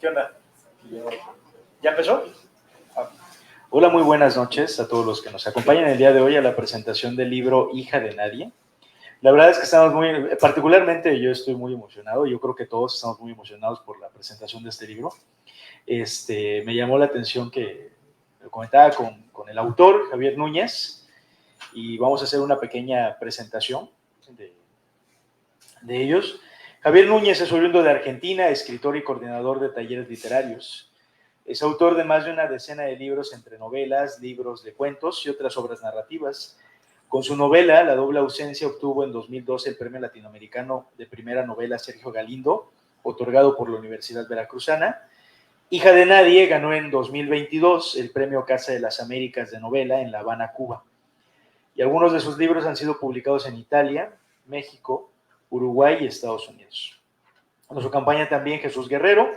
¿Qué onda? ¿Ya empezó? Ah. Hola, muy buenas noches a todos los que nos acompañan el día de hoy a la presentación del libro Hija de Nadie. La verdad es que estamos particularmente yo estoy muy emocionado, yo creo que todos estamos muy emocionados por la presentación de este libro. Me llamó la atención que lo comentaba con el autor, Javier Núñez, y vamos a hacer una pequeña presentación de ellos. Javier Núñez es oriundo de Argentina, escritor y coordinador de talleres literarios. Es autor de más de una decena de libros entre novelas, libros de cuentos y otras obras narrativas. Con su novela, La doble ausencia, obtuvo en 2012 el Premio Latinoamericano de Primera Novela Sergio Galindo, otorgado por la Universidad Veracruzana. Hija de Nadie ganó en 2022 el Premio Casa de las Américas de Novela en La Habana, Cuba. Y algunos de sus libros han sido publicados en Italia, México, Uruguay y Estados Unidos. Nos acompaña también Jesús Guerrero,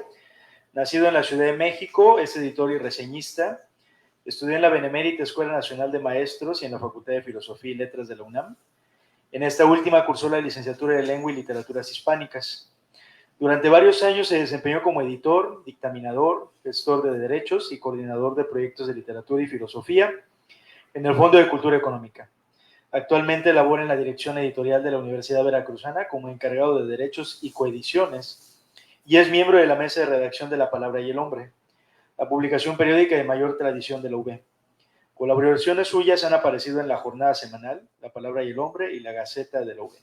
nacido en la Ciudad de México, es editor y reseñista. Estudió en la Benemérita Escuela Nacional de Maestros y en la Facultad de Filosofía y Letras de la UNAM. En esta última cursó la licenciatura de Lengua y Literaturas Hispánicas. Durante varios años se desempeñó como editor, dictaminador, gestor de derechos y coordinador de proyectos de literatura y filosofía en el Fondo de Cultura Económica. Actualmente labora en la dirección editorial de la Universidad Veracruzana como encargado de derechos y coediciones y es miembro de la mesa de redacción de La Palabra y el Hombre, la publicación periódica de mayor tradición de la UB. Colaboraciones suyas han aparecido en La Jornada Semanal, La Palabra y el Hombre y La Gaceta de la UB.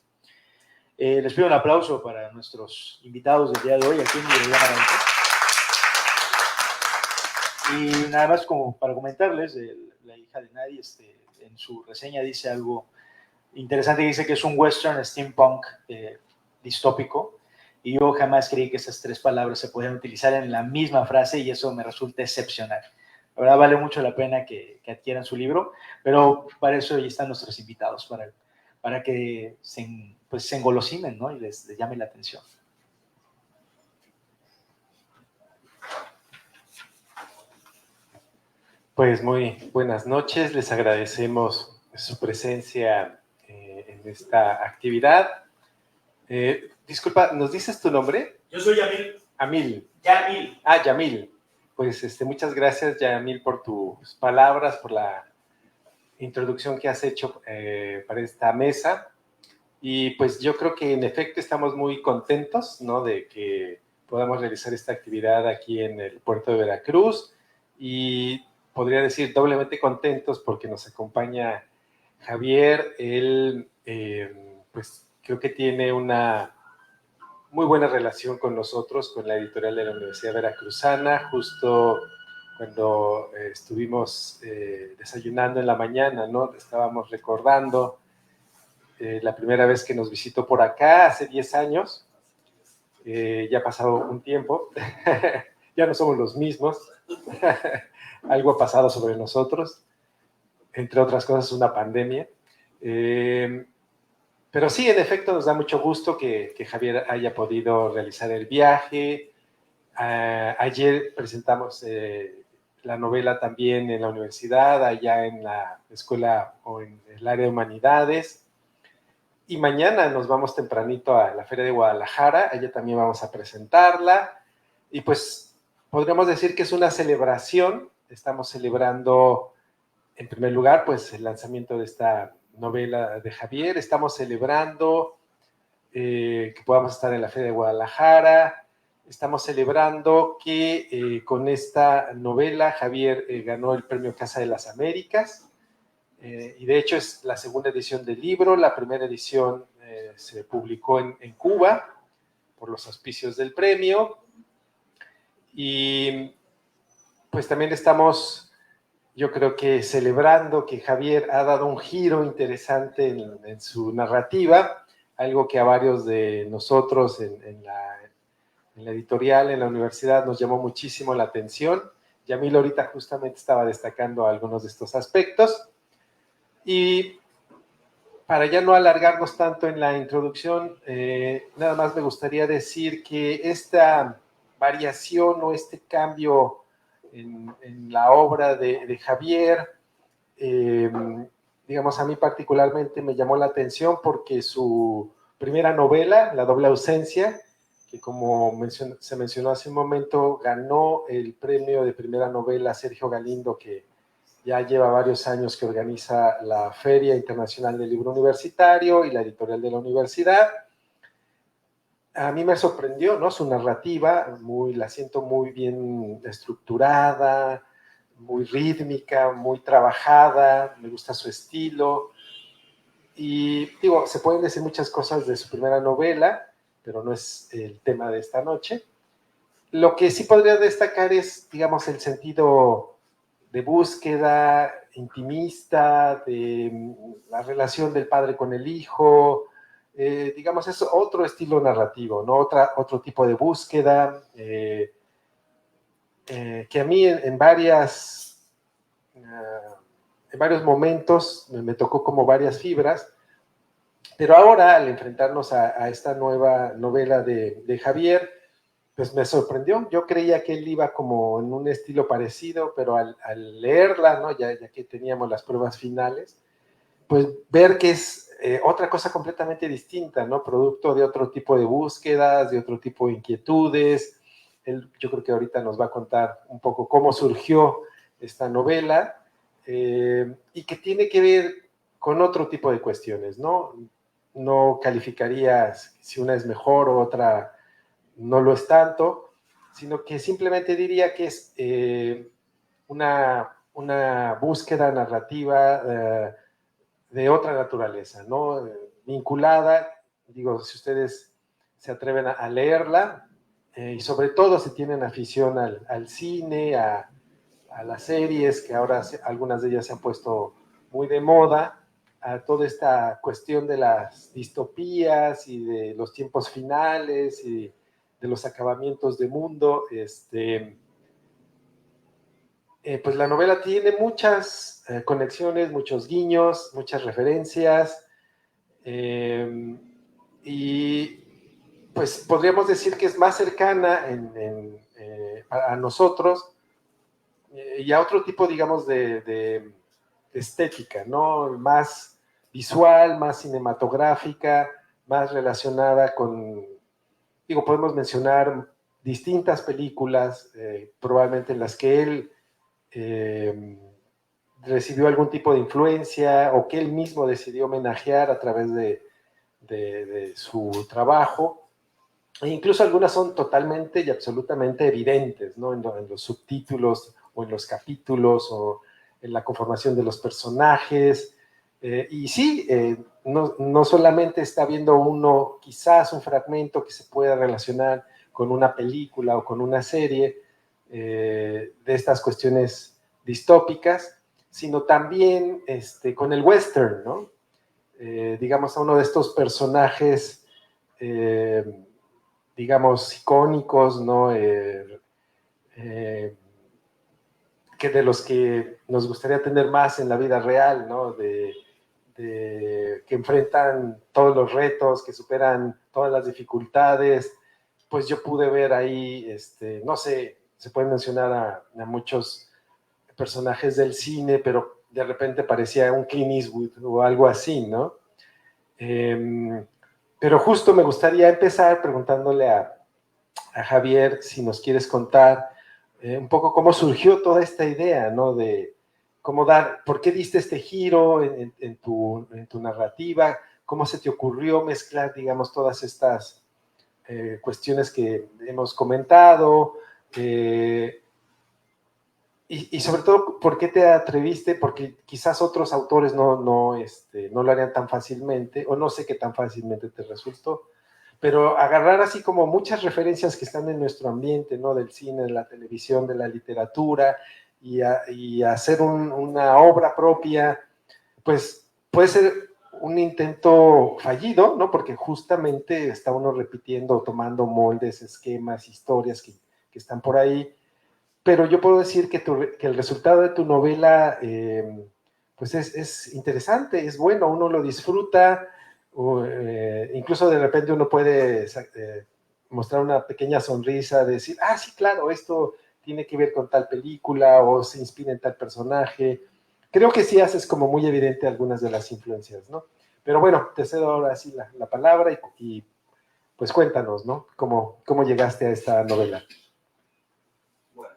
Les pido un aplauso para nuestros invitados del día de hoy aquí en Miguel Amarante. Y nada más como para comentarles, La Hija de Nadie, en su reseña dice algo interesante, dice que es un western steampunk distópico, y yo jamás creí que esas tres palabras se podían utilizar en la misma frase y eso me resulta excepcional. La verdad vale mucho la pena que adquieran su libro, pero para eso ya están nuestros invitados, para que se engolosinen, ¿no? Y les llame la atención. Pues muy buenas noches, les agradecemos su presencia en esta actividad. Disculpa, ¿nos dices tu nombre? Yo soy Yamil. Amil. Yamil. Ah, Yamil. Pues muchas gracias, Yamil, por tus palabras, por la introducción que has hecho para esta mesa. Y pues yo creo que en efecto estamos muy contentos, ¿no?, de que podamos realizar esta actividad aquí en el puerto de Veracruz, y podría decir doblemente contentos porque nos acompaña Javier. Él pues creo que tiene una muy buena relación con nosotros, con la editorial de la Universidad Veracruzana. Justo cuando estuvimos desayunando en la mañana, ¿no?, estábamos recordando la primera vez que nos visitó por acá, hace 10 años. Ya ha pasado un tiempo, ya no somos los mismos. Algo ha pasado sobre nosotros, entre otras cosas una pandemia. Pero sí, en efecto, nos da mucho gusto que Javier haya podido realizar el viaje. Ayer presentamos la novela también en la universidad, allá en la escuela o en el área de humanidades. Y mañana nos vamos tempranito a la Feria de Guadalajara, allá también vamos a presentarla. Y pues podríamos decir que es una celebración. Estamos celebrando, en primer lugar, pues el lanzamiento de esta novela de Javier. Estamos celebrando que podamos estar en la Feria de Guadalajara. Estamos celebrando que con esta novela Javier ganó el Premio Casa de las Américas. Y de hecho es la segunda edición del libro. La primera edición se publicó en Cuba por los auspicios del premio. Y pues también estamos, yo creo que celebrando que Javier ha dado un giro interesante en su narrativa, algo que a varios de nosotros en la editorial, en la universidad, nos llamó muchísimo la atención. Yamil ahorita justamente estaba destacando algunos de estos aspectos. Y para ya no alargarnos tanto en la introducción, nada más me gustaría decir que esta variación o este cambio en la obra de Javier, digamos, a mí particularmente me llamó la atención porque su primera novela, La doble ausencia, que como se mencionó hace un momento, ganó el premio de primera novela Sergio Galindo, que ya lleva varios años que organiza la Feria Internacional del Libro Universitario y la editorial de la universidad. A mí me sorprendió, ¿no? Su narrativa, la siento muy bien estructurada, muy rítmica, muy trabajada, me gusta su estilo. Y digo, se pueden decir muchas cosas de su primera novela, pero no es el tema de esta noche. Lo que sí podría destacar es, digamos, el sentido de búsqueda intimista, de la relación del padre con el hijo, digamos, es otro estilo narrativo, ¿no? Otro tipo de búsqueda, que a mí en varios momentos me tocó como varias fibras, pero ahora al enfrentarnos a esta nueva novela de Javier, pues me sorprendió. Yo creía que él iba como en un estilo parecido, pero al leerla, ¿no? ya que teníamos las pruebas finales, pues ver que es otra cosa completamente distinta, ¿no? Producto de otro tipo de búsquedas, de otro tipo de inquietudes. Yo creo que ahorita nos va a contar un poco cómo surgió esta novela, y que tiene que ver con otro tipo de cuestiones, ¿no? No calificaría si una es mejor o otra no lo es tanto, sino que simplemente diría que es una búsqueda narrativa de otra naturaleza, ¿no? Vinculada, digo, si ustedes se atreven a leerla, y sobre todo si tienen afición al cine, a las series, que ahora algunas de ellas se han puesto muy de moda, a toda esta cuestión de las distopías y de los tiempos finales y de los acabamientos de mundo, pues la novela tiene muchas conexiones, muchos guiños, muchas referencias, y pues podríamos decir que es más cercana a nosotros, y a otro tipo, digamos, de estética, ¿no? Más visual, más cinematográfica, más relacionada con, digo, podemos mencionar distintas películas, probablemente en las que él recibió algún tipo de influencia o que él mismo decidió homenajear a través de su trabajo. E incluso algunas son totalmente y absolutamente evidentes, ¿no? En los subtítulos o en los capítulos o en la conformación de los personajes. Y sí, no solamente está viendo uno quizás un fragmento que se pueda relacionar con una película o con una serie de estas cuestiones distópicas, sino también con el western, ¿no? Digamos, a uno de estos personajes, digamos, icónicos, ¿no? Que de los que nos gustaría tener más en la vida real, ¿no? Que enfrentan todos los retos, que superan todas las dificultades. Pues yo pude ver ahí, no sé, se pueden mencionar a muchos personajes del cine, pero de repente parecía un Clint Eastwood o algo así, ¿no? Pero justo me gustaría empezar preguntándole a Javier si nos quieres contar un poco cómo surgió toda esta idea, ¿no? De cómo por qué diste este giro en tu narrativa, cómo se te ocurrió mezclar, digamos, todas estas cuestiones que hemos comentado, y sobre todo, ¿por qué te atreviste? Porque quizás otros autores no lo harían tan fácilmente, o no sé qué tan fácilmente te resultó, pero agarrar así como muchas referencias que están en nuestro ambiente, ¿no? Del cine, de la televisión, de la literatura, y hacer una obra propia, pues puede ser un intento fallido, ¿no? Porque justamente está uno repitiendo, tomando moldes, esquemas, historias que están por ahí, pero yo puedo decir que el resultado de tu novela, pues es interesante, es bueno, uno lo disfruta, incluso de repente uno puede mostrar una pequeña sonrisa, decir, ah, sí, claro, esto tiene que ver con tal película o se inspira en tal personaje. Creo que sí haces como muy evidente algunas de las influencias, ¿no? Pero bueno, te cedo ahora sí la palabra y pues cuéntanos, ¿no? ¿Cómo llegaste a esta novela? Bueno,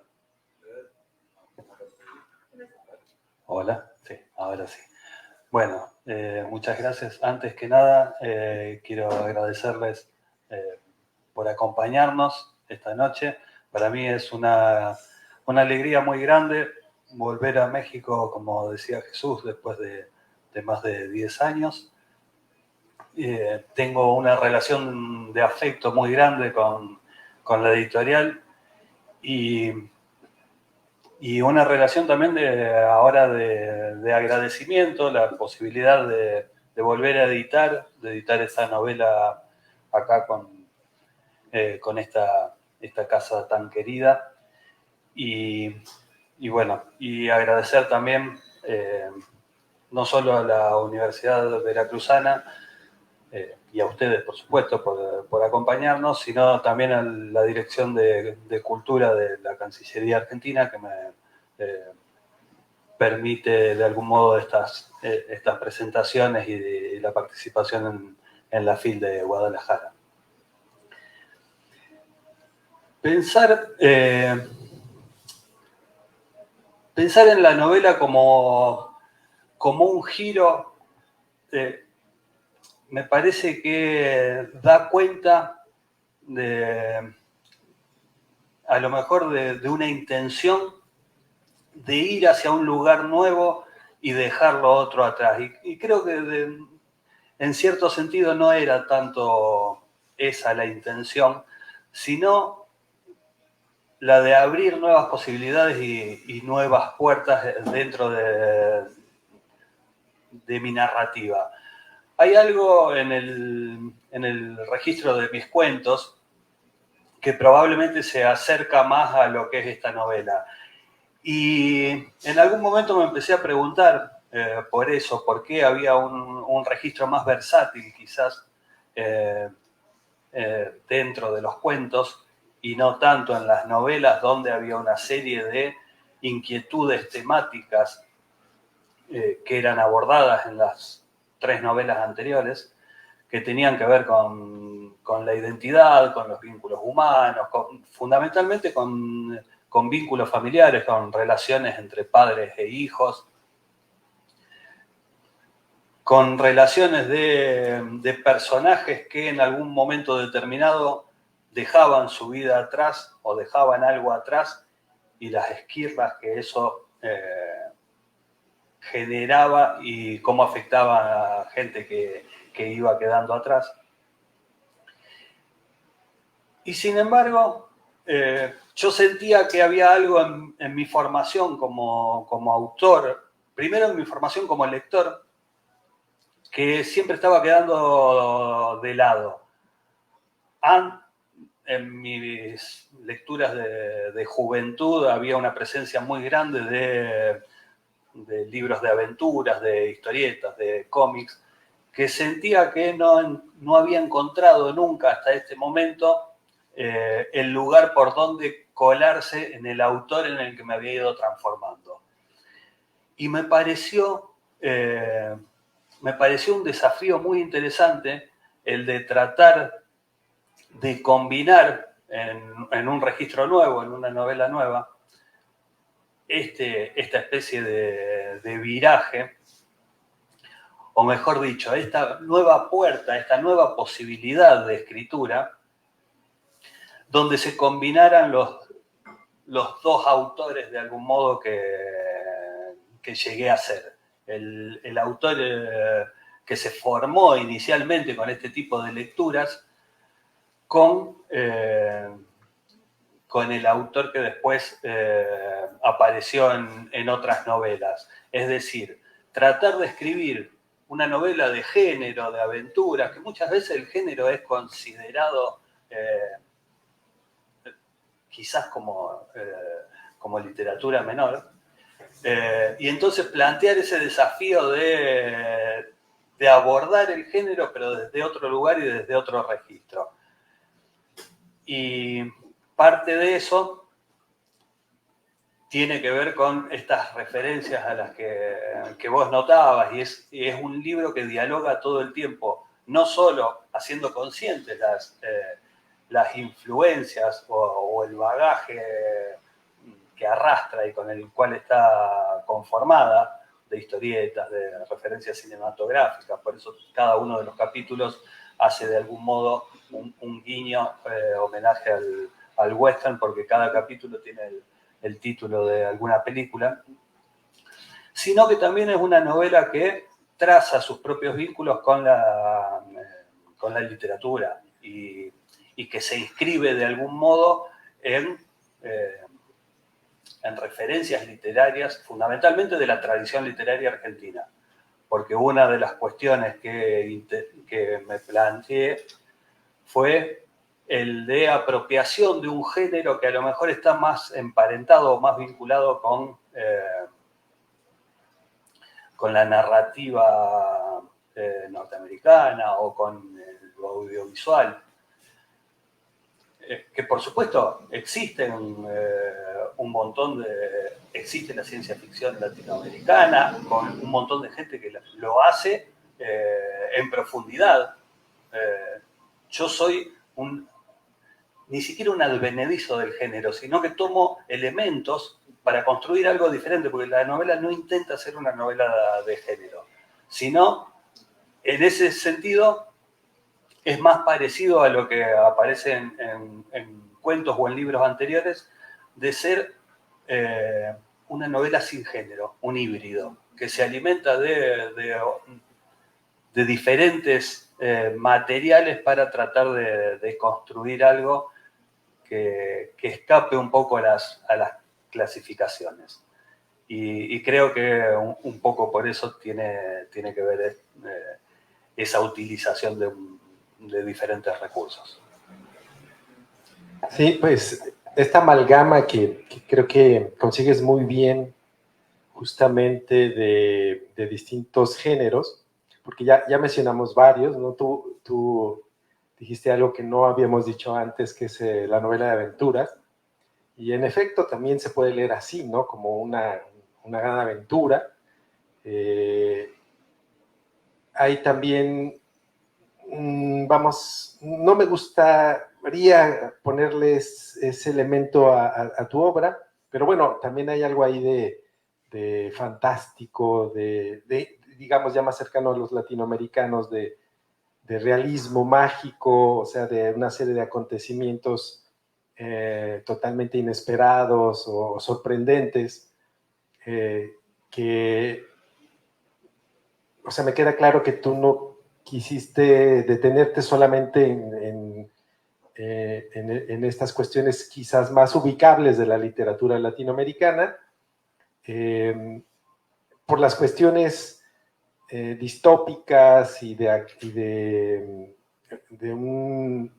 hola, sí, ahora sí. Bueno, muchas gracias. Antes que nada, quiero agradecerles por acompañarnos esta noche. Para mí es una alegría muy grande volver a México, como decía Jesús, después de más de 10 años. Tengo una relación de afecto muy grande con la editorial y una relación también ahora de agradecimiento, la posibilidad de volver a editar, de editar esa novela acá con esta casa tan querida. Y bueno, y agradecer también no solo a la Universidad Veracruzana y a ustedes, por supuesto, por acompañarnos, sino también a la Dirección de Cultura de la Cancillería Argentina, que me permite de algún modo estas presentaciones y la participación en la FIL de Guadalajara. Pensar en la novela como un giro me parece que da cuenta a lo mejor de una intención de ir hacia un lugar nuevo y dejar lo otro atrás. Y creo que en cierto sentido no era tanto esa la intención, sino la de abrir nuevas posibilidades y nuevas puertas dentro de mi narrativa. Hay algo en el registro de mis cuentos que probablemente se acerca más a lo que es esta novela. Y en algún momento me empecé a preguntar por eso, por qué había un registro más versátil quizás dentro de los cuentos y no tanto en las novelas, donde había una serie de inquietudes temáticas que eran abordadas en las 3 novelas anteriores, que tenían que ver con la identidad, con los vínculos humanos, fundamentalmente con vínculos familiares, con relaciones entre padres e hijos, con relaciones de personajes que en algún momento determinado dejaban su vida atrás o dejaban algo atrás y las esquirlas que eso generaba y cómo afectaba a gente que iba quedando atrás. Y sin embargo, yo sentía que había algo en mi formación como autor, primero en mi formación como lector, que siempre estaba quedando de lado. En mis lecturas de juventud había una presencia muy grande de libros de aventuras, de historietas, de cómics, que sentía que no había encontrado nunca hasta este momento el lugar por donde colarse en el autor en el que me había ido transformando. Y me pareció un desafío muy interesante el de tratar de combinar en un registro nuevo, en una novela nueva, esta especie de viraje, o mejor dicho, esta nueva puerta, esta nueva posibilidad de escritura, donde se combinaran los 2 autores de algún modo que llegué a ser. El autor que se formó inicialmente con este tipo de lecturas con el autor que después apareció en otras novelas. Es decir, tratar de escribir una novela de género, de aventuras, que muchas veces el género es considerado quizás como literatura menor, y entonces plantear ese desafío de abordar el género, pero desde otro lugar y desde otro registro. Y parte de eso tiene que ver con estas referencias a las que vos notabas, y es un libro que dialoga todo el tiempo, no solo haciendo conscientes las influencias o el bagaje que arrastra y con el cual está conformada, de historietas, de referencias cinematográficas. Por eso cada uno de los capítulos hace de algún modo un guiño, homenaje al western, porque cada capítulo tiene el título de alguna película, sino que también es una novela que traza sus propios vínculos con la literatura y que se inscribe de algún modo en referencias literarias, fundamentalmente de la tradición literaria argentina. Porque una de las cuestiones que me planteé fue el de apropiación de un género que a lo mejor está más emparentado o más vinculado con la narrativa norteamericana o con lo audiovisual. Que por supuesto existe existe la ciencia ficción latinoamericana, con un montón de gente que lo hace en profundidad. Yo soy ni siquiera un advenedizo del género, sino que tomo elementos para construir algo diferente, porque la novela no intenta ser una novela de género, sino, en ese sentido, es más parecido a lo que aparece en cuentos o en libros anteriores, de ser una novela sin género, un híbrido, que se alimenta de diferentes materiales para tratar de construir algo que escape un poco a las clasificaciones. Y creo que un poco por eso tiene que ver esa utilización de diferentes recursos. Sí, pues esta amalgama que creo que consigues muy bien justamente de distintos géneros, porque ya mencionamos varios, ¿no? Tú dijiste algo que no habíamos dicho antes, que es la novela de aventuras, y en efecto también se puede leer así, ¿no? Como una gran aventura. Hay también, no me gustaría ponerles ese elemento a tu obra, pero bueno, también hay algo ahí de fantástico, digamos ya más cercano a los latinoamericanos, de realismo mágico, o sea, de una serie de acontecimientos totalmente inesperados o sorprendentes, que, o sea, me queda claro que tú no quisiste detenerte solamente en estas cuestiones quizás más ubicables de la literatura latinoamericana, por las cuestiones distópicas y de un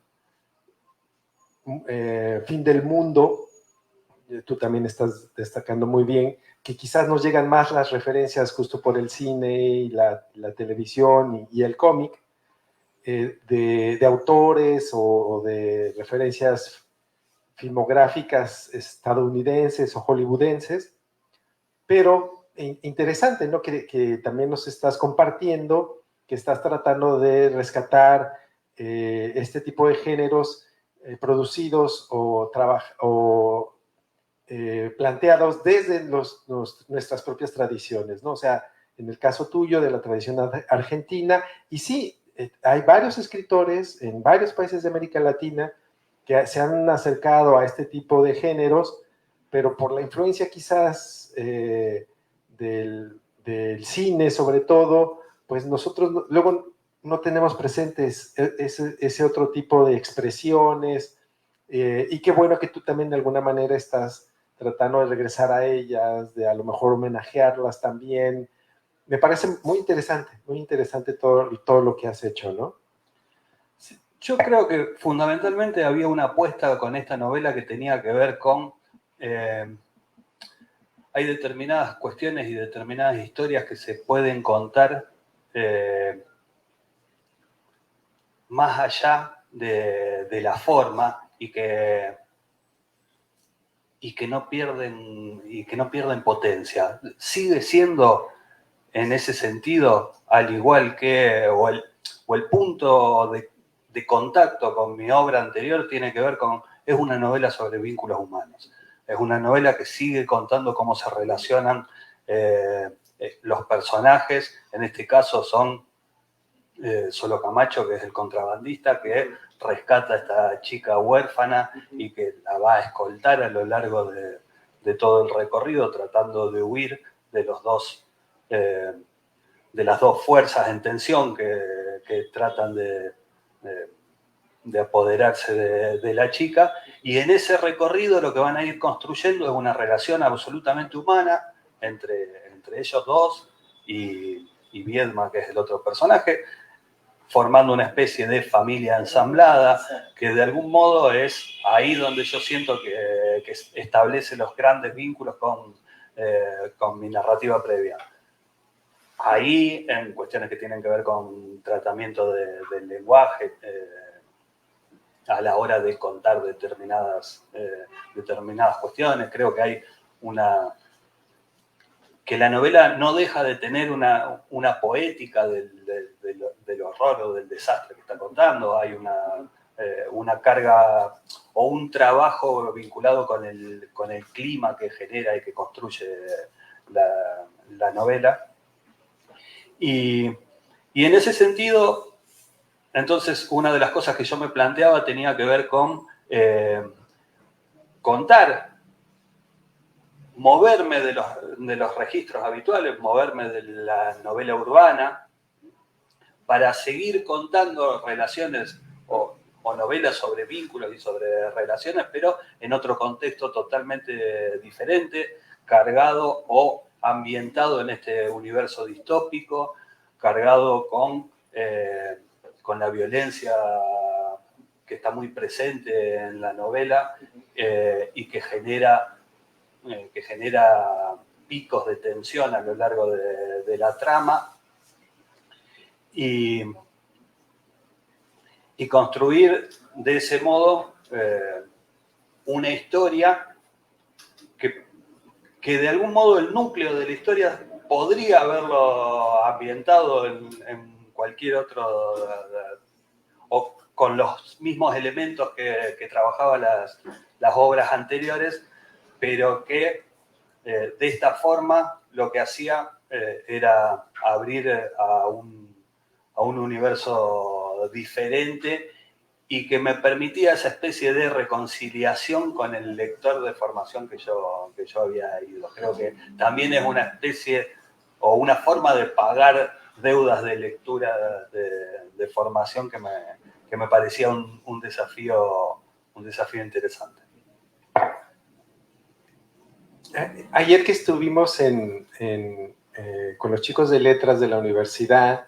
fin del mundo. Tú también estás destacando muy bien que quizás nos llegan más las referencias justo por el cine y la televisión y el cómic, de autores o de referencias filmográficas estadounidenses o hollywoodenses, pero interesante, ¿no? Que también nos estás compartiendo, que estás tratando de rescatar este tipo de géneros producidos o planteados desde nuestras propias tradiciones, ¿no? O sea, en el caso tuyo de la tradición argentina, y sí, hay varios escritores en varios países de América Latina que se han acercado a este tipo de géneros, pero por la influencia quizás del cine sobre todo, pues nosotros luego no tenemos presentes ese otro tipo de expresiones, y qué bueno que tú también de alguna manera estás tratando de regresar a ellas, de a lo mejor homenajearlas también. Me parece muy interesante todo lo que has hecho, ¿no? Yo creo que fundamentalmente había una apuesta con esta novela que tenía que ver con... hay determinadas cuestiones y determinadas historias que se pueden contar más allá de la forma y que no pierden potencia. Sigue siendo, en ese sentido, al igual que, o el punto de contacto con mi obra anterior tiene que ver con, es una novela sobre vínculos humanos. Es una novela que sigue contando cómo se relacionan los personajes. En este caso son Solo Camacho, que es el contrabandista, que rescata a esta chica huérfana y que la va a escoltar a lo largo de todo el recorrido, tratando de huir de los dos, de las dos fuerzas en tensión que tratan de apoderarse de la chica. Y en ese recorrido lo que van a ir construyendo es una relación absolutamente humana entre ellos dos y Viedma, que es el otro personaje, formando una especie de familia ensamblada, que de algún modo es ahí donde yo siento que establece los grandes vínculos con mi narrativa previa. Ahí, en cuestiones que tienen que ver con tratamiento del lenguaje, a la hora de contar determinadas cuestiones, creo que hay que la novela no deja de tener una poética del horror o del desastre que está contando. Hay una carga o un trabajo vinculado con el clima que genera y que construye la novela. Y en ese sentido, entonces, una de las cosas que yo me planteaba tenía que ver con contar, moverme de los registros habituales, moverme de la novela urbana, para seguir contando relaciones o novelas sobre vínculos y sobre relaciones, pero en otro contexto totalmente diferente, cargado o ambientado en este universo distópico, cargado con la violencia que está muy presente en la novela y que genera picos de tensión a lo largo de la trama, y construir de ese modo una historia que de algún modo el núcleo de la historia podría haberlo ambientado en cualquier otro, o con los mismos elementos que trabajaban las obras anteriores, pero que de esta forma lo que hacía era abrir a un universo diferente y que me permitía esa especie de reconciliación con el lector de formación que yo había ido. Creo que también es una especie o una forma de pagar deudas de lectura de formación que me parecía un desafío interesante. Ayer que estuvimos con los chicos de letras de la universidad,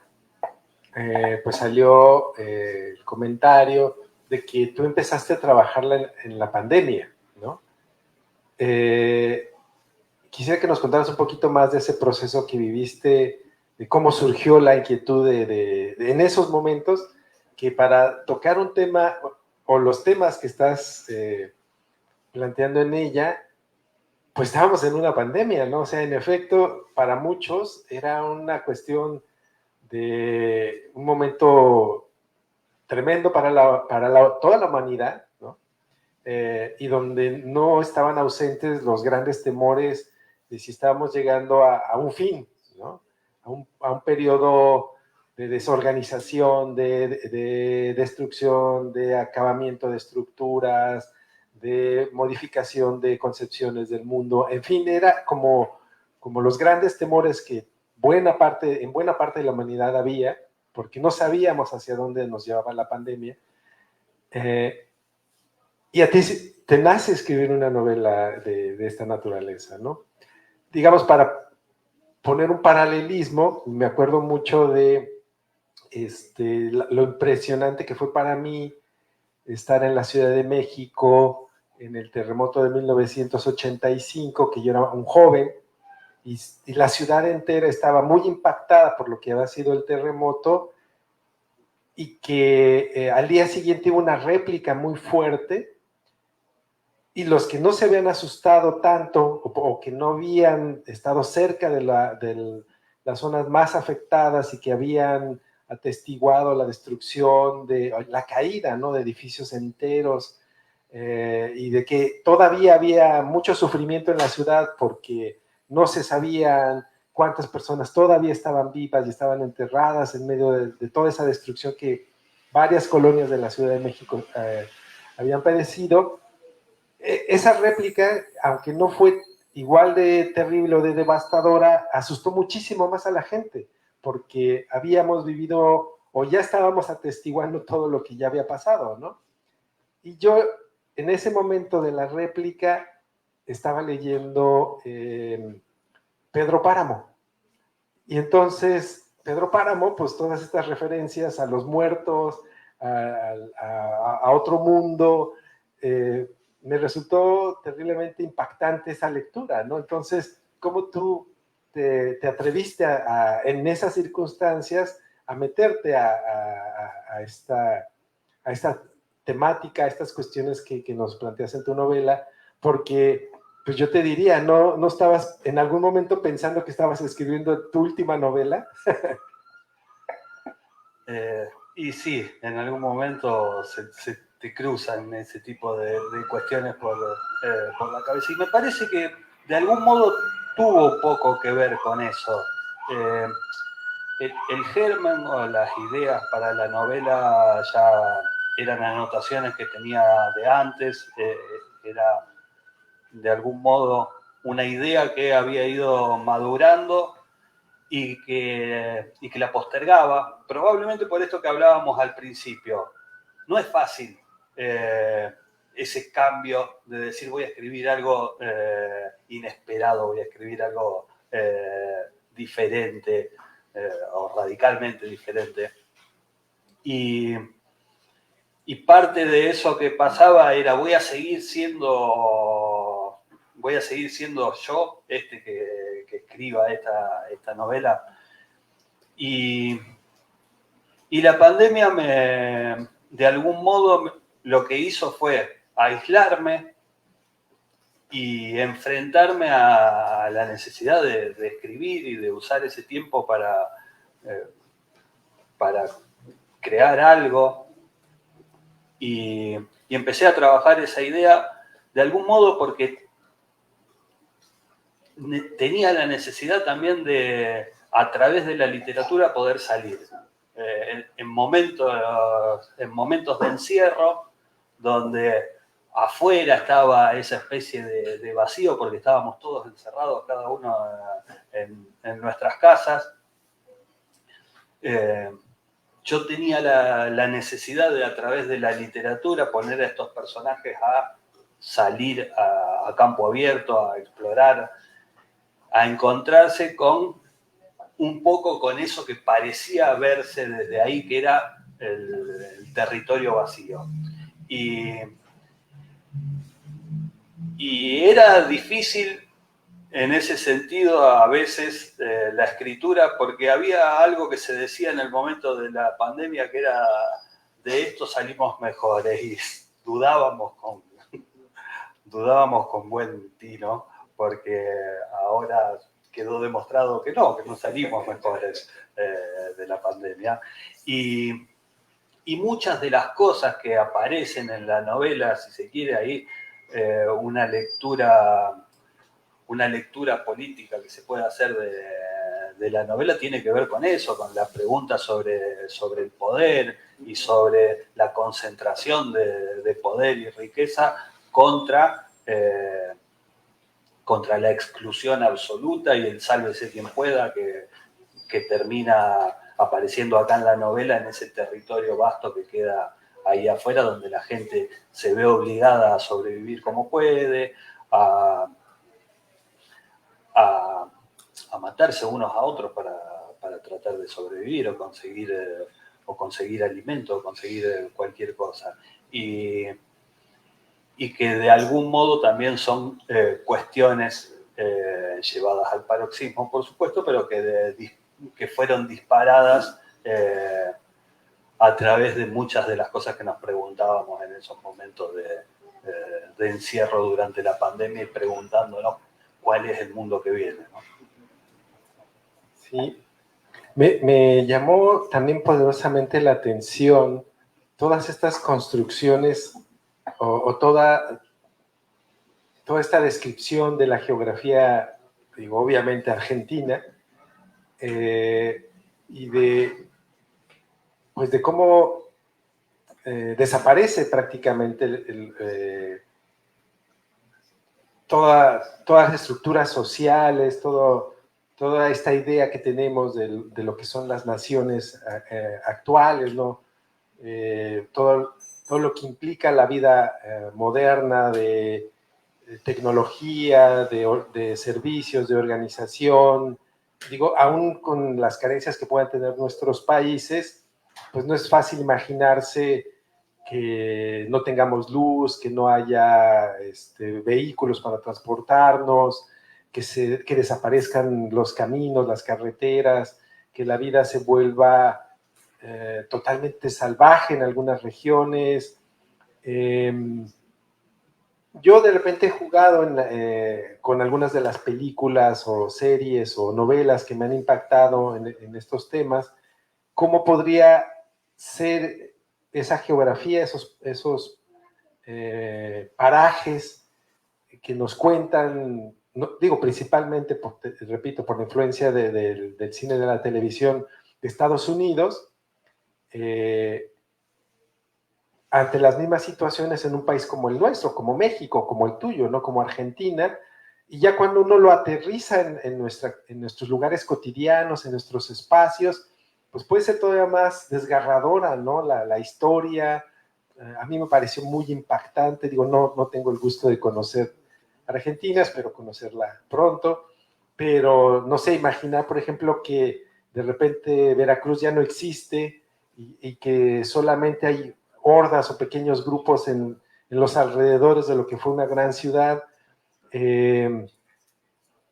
pues salió el comentario de que tú empezaste a trabajarla en la pandemia, ¿no? Quisiera que nos contaras un poquito más de ese proceso que viviste, de cómo surgió la inquietud en esos momentos, que para tocar un tema o los temas que estás planteando en ella, pues estábamos en una pandemia, ¿no? O sea, en efecto, para muchos era una cuestión de un momento tremendo para toda la humanidad, ¿no? Y donde no estaban ausentes los grandes temores de si estábamos llegando a un fin, ¿no? A un periodo de desorganización, de destrucción, de acabamiento de estructuras, de modificación de concepciones del mundo. En fin, era como los grandes temores que en buena parte de la humanidad había, porque no sabíamos hacia dónde nos llevaba la pandemia. Y a ti te nace escribir una novela de esta naturaleza, ¿no? Digamos, para poner un paralelismo, me acuerdo mucho de lo impresionante que fue para mí estar en la Ciudad de México en el terremoto de 1985, que yo era un joven, y la ciudad entera estaba muy impactada por lo que había sido el terremoto, y que al día siguiente hubo una réplica muy fuerte, y los que no se habían asustado tanto o que no habían estado cerca de las zonas más afectadas y que habían atestiguado la destrucción, la caída, ¿no?, de edificios enteros, y de que todavía había mucho sufrimiento en la ciudad porque no se sabían cuántas personas todavía estaban vivas y estaban enterradas en medio de toda esa destrucción que varias colonias de la Ciudad de México habían padecido. Esa réplica, aunque no fue igual de terrible o de devastadora, asustó muchísimo más a la gente, porque habíamos vivido o ya estábamos atestiguando todo lo que ya había pasado, ¿no? Y yo, en ese momento de la réplica, estaba leyendo Pedro Páramo. Y entonces, Pedro Páramo, pues todas estas referencias a los muertos, a otro mundo, me resultó terriblemente impactante esa lectura, ¿no? Entonces, ¿cómo tú te atreviste en esas circunstancias a meterte a esta temática, a estas cuestiones que nos planteas en tu novela? Porque pues yo te diría, ¿no estabas en algún momento pensando que estabas escribiendo tu última novela? Y sí, en algún momento se te cruzan ese tipo de cuestiones por la cabeza. Y me parece que de algún modo tuvo poco que ver con eso. El germen o las ideas para la novela ya eran anotaciones que tenía de antes, era de algún modo una idea que había ido madurando y que la postergaba, probablemente por esto que hablábamos al principio. No es fácil ese cambio de decir voy a escribir algo inesperado, voy a escribir algo diferente o radicalmente diferente. Y parte de eso que pasaba era voy a seguir siendo yo, que escriba esta novela. Y la pandemia de algún modo lo que hizo fue aislarme y enfrentarme a la necesidad de escribir y de usar ese tiempo para crear algo. Y empecé a trabajar esa idea de algún modo porque tenía la necesidad también de, a través de la literatura, poder salir. En momentos de encierro, donde afuera estaba esa especie de vacío, porque estábamos todos encerrados, cada uno en nuestras casas, yo tenía la necesidad de, a través de la literatura, poner a estos personajes a salir a campo abierto, a explorar, a encontrarse un poco con eso que parecía verse desde ahí, que era el territorio vacío. Y era difícil en ese sentido a veces la escritura, porque había algo que se decía en el momento de la pandemia que era de esto salimos mejores, y dudábamos con buen tino, porque ahora quedó demostrado que no salimos mejores de la pandemia. Y muchas de las cosas que aparecen en la novela, si se quiere ahí, una lectura política que se puede hacer de la novela tiene que ver con eso, con la pregunta sobre el poder y sobre la concentración de poder y riqueza contra la exclusión absoluta y el sálvese quien pueda que termina apareciendo acá en la novela, en ese territorio vasto que queda ahí afuera, donde la gente se ve obligada a sobrevivir como puede, a matarse unos a otros para tratar de sobrevivir o conseguir alimento o conseguir cualquier cosa. Y que de algún modo también son cuestiones llevadas al paroxismo, por supuesto, pero que fueron disparadas a través de muchas de las cosas que nos preguntábamos en esos momentos de encierro durante la pandemia y preguntándonos cuál es el mundo que viene, ¿no? Sí. Me llamó también poderosamente la atención todas estas construcciones o toda esta descripción de la geografía, digo, obviamente argentina, y pues de cómo desaparece prácticamente todas las estructuras sociales, toda esta idea que tenemos de lo que son las naciones actuales, ¿no? Todo lo que implica la vida moderna de tecnología, de servicios, de organización. Digo, aún con las carencias que puedan tener nuestros países, pues no es fácil imaginarse que no tengamos luz, que no haya vehículos para transportarnos, que desaparezcan los caminos, las carreteras, que la vida se vuelva totalmente salvaje en algunas regiones. Yo de repente he jugado con algunas de las películas o series o novelas que me han impactado en estos temas. ¿Cómo podría ser esa geografía, esos parajes que nos cuentan, no, digo principalmente, repito, por la influencia del cine y de la televisión de Estados Unidos, ante las mismas situaciones en un país como el nuestro, como México, como el tuyo, ¿no? Como Argentina, y ya cuando uno lo aterriza en nuestros lugares cotidianos, en nuestros espacios, pues puede ser todavía más desgarradora, ¿no? La historia, a mí me pareció muy impactante, digo, no tengo el gusto de conocer Argentina, espero conocerla pronto, pero no sé, imaginar, por ejemplo, que de repente Veracruz ya no existe y que solamente hay hordas o pequeños grupos en los alrededores de lo que fue una gran ciudad.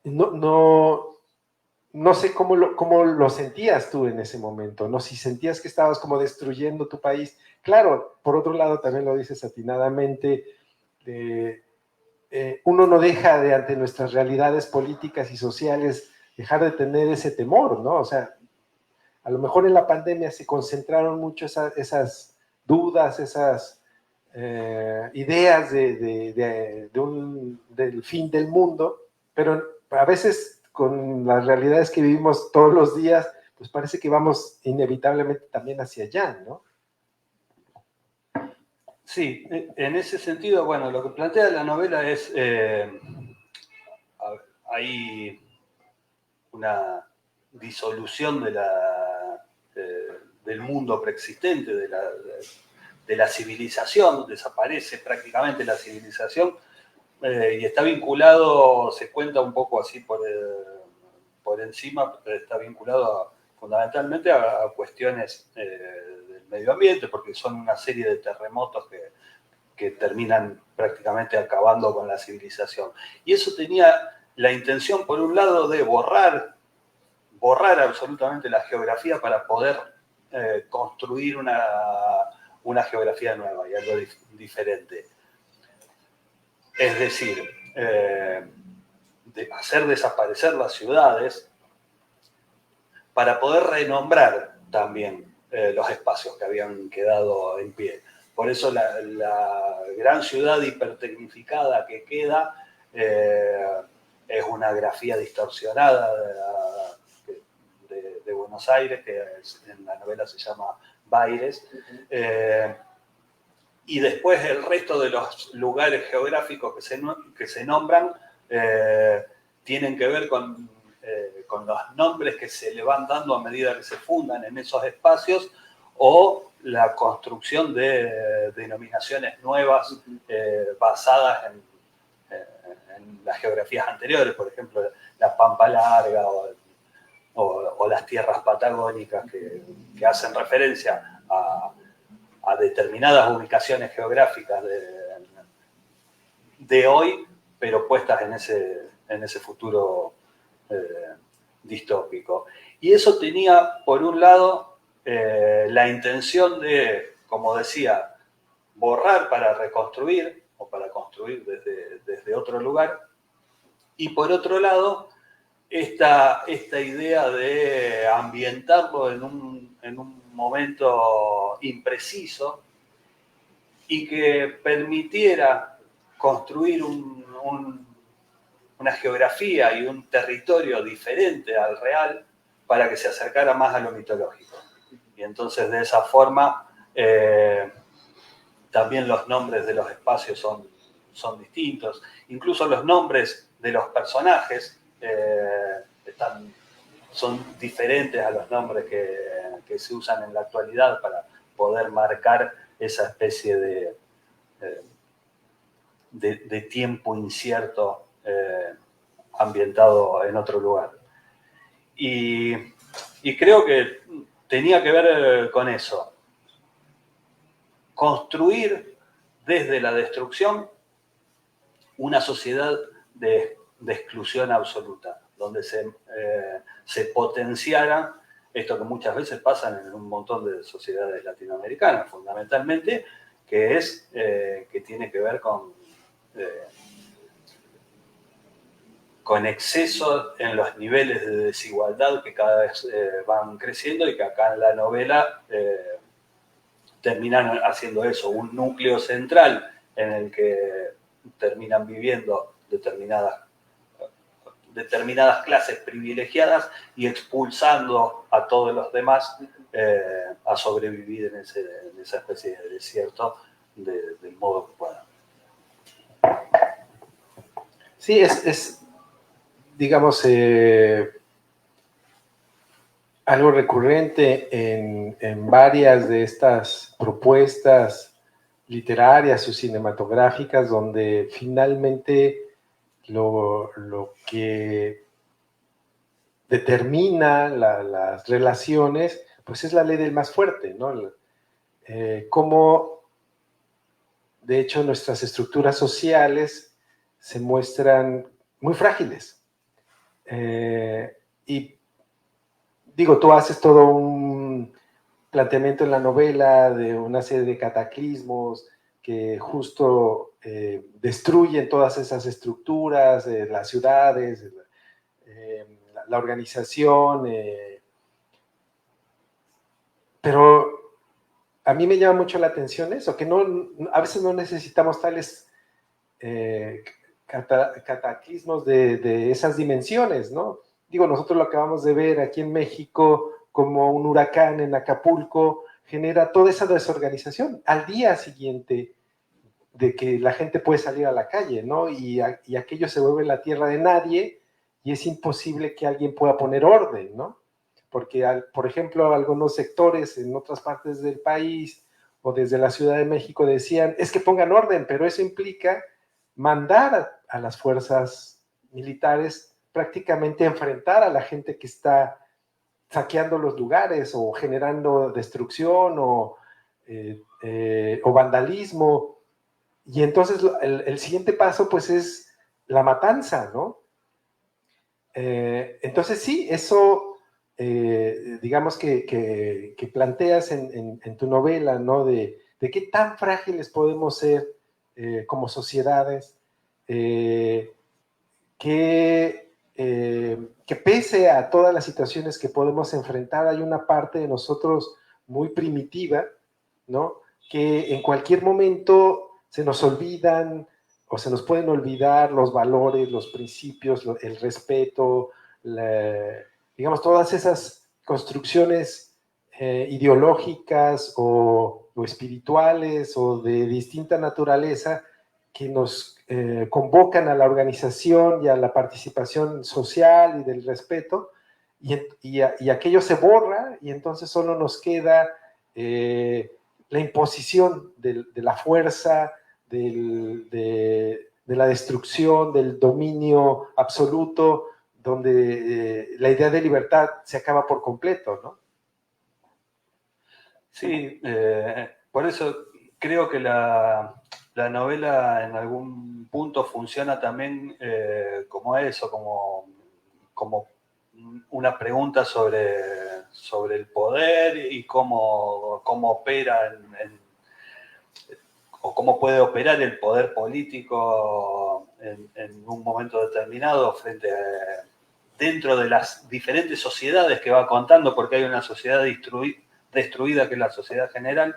No, no sé cómo lo sentías tú en ese momento, ¿no? Si sentías que estabas como destruyendo tu país. Claro, por otro lado, también lo dices atinadamente, uno no deja de, ante nuestras realidades políticas y sociales, dejar de tener ese temor, ¿no? O sea, a lo mejor en la pandemia se concentraron mucho esas dudas, esas ideas del fin del mundo, pero a veces con las realidades que vivimos todos los días, pues parece que vamos inevitablemente también hacia allá, ¿no? Sí, en ese sentido, bueno, lo que plantea la novela es, hay una disolución del mundo preexistente, de la civilización, desaparece prácticamente la civilización, y está vinculado, se cuenta un poco así por encima, está vinculado fundamentalmente a cuestiones del medio ambiente, porque son una serie de terremotos que terminan prácticamente acabando con la civilización. Y eso tenía la intención, por un lado, de borrar absolutamente la geografía para poder construir una geografía nueva y algo diferente. Es decir, de hacer desaparecer las ciudades para poder renombrar también los espacios que habían quedado en pie. Por eso la gran ciudad hipertecnificada que queda es una grafía distorsionada de Buenos Aires, que en la novela se llama Baires. Y después el resto de los lugares geográficos que se nombran tienen que ver con los nombres que se le van dando a medida que se fundan en esos espacios o la construcción de denominaciones nuevas basadas en las geografías anteriores, por ejemplo, la Pampa Larga o las tierras patagónicas que hacen referencia a determinadas ubicaciones geográficas de hoy, pero puestas en ese futuro distópico. Y eso tenía, por un lado, la intención de, como decía, borrar para reconstruir o para construir desde otro lugar, y por otro lado, esta idea de ambientarlo en un momento impreciso y que permitiera construir una geografía y un territorio diferente al real para que se acercara más a lo mitológico. Y entonces de esa forma también los nombres de los espacios son distintos. Incluso los nombres de los personajes son diferentes a los nombres que se usan en la actualidad para poder marcar esa especie de tiempo incierto ambientado en otro lugar. Y creo que tenía que ver con eso. Construir desde la destrucción una sociedad de exclusión absoluta, donde se potenciara esto que muchas veces pasa en un montón de sociedades latinoamericanas, fundamentalmente, que es que tiene que ver con exceso en los niveles de desigualdad que cada vez van creciendo y que acá en la novela terminan haciendo eso, un núcleo central en el que terminan viviendo determinadas clases privilegiadas y expulsando a todos los demás a sobrevivir en esa especie de desierto del modo que puedan. Sí, es digamos, algo recurrente en varias de estas propuestas literarias o cinematográficas, donde finalmente lo que determina las relaciones, pues es la ley del más fuerte, ¿no? Cómo, de hecho, nuestras estructuras sociales se muestran muy frágiles. Y digo, tú haces todo un planteamiento en la novela de una serie de cataclismos que justo destruyen todas esas estructuras, las ciudades, la organización, pero a mí me llama mucho la atención eso, que a veces no necesitamos tales cataclismos de esas dimensiones, ¿no? Digo, nosotros lo acabamos de ver aquí en México, como un huracán en Acapulco genera toda esa desorganización al día siguiente de que la gente puede salir a la calle, ¿no? Y aquello se vuelve la tierra de nadie y es imposible que alguien pueda poner orden, ¿no? Porque, por ejemplo, algunos sectores en otras partes del país o desde la Ciudad de México decían, es que pongan orden, pero eso implica mandar a las fuerzas militares prácticamente a enfrentar a la gente que está saqueando los lugares o generando destrucción o vandalismo. Y entonces el siguiente paso pues es la matanza, ¿no? Entonces sí, eso digamos que planteas en tu novela, ¿no? De qué tan frágiles podemos ser como sociedades, que pese a todas las situaciones que podemos enfrentar, hay una parte de nosotros muy primitiva, ¿no? Que en cualquier momento se nos olvidan o se nos pueden olvidar los valores, los principios, el respeto, digamos, todas esas construcciones ideológicas o espirituales o de distinta naturaleza que nos convocan a la organización y a la participación social y del respeto, y aquello se borra y entonces solo nos queda la imposición de la fuerza, de la destrucción, del dominio absoluto, donde la idea de libertad se acaba por completo, ¿no? Sí, por eso creo que la novela en algún punto funciona también como eso, como una pregunta sobre el poder y cómo opera o cómo puede operar el poder político en un momento determinado frente dentro de las diferentes sociedades que va contando, porque hay una sociedad destruida que es la sociedad general,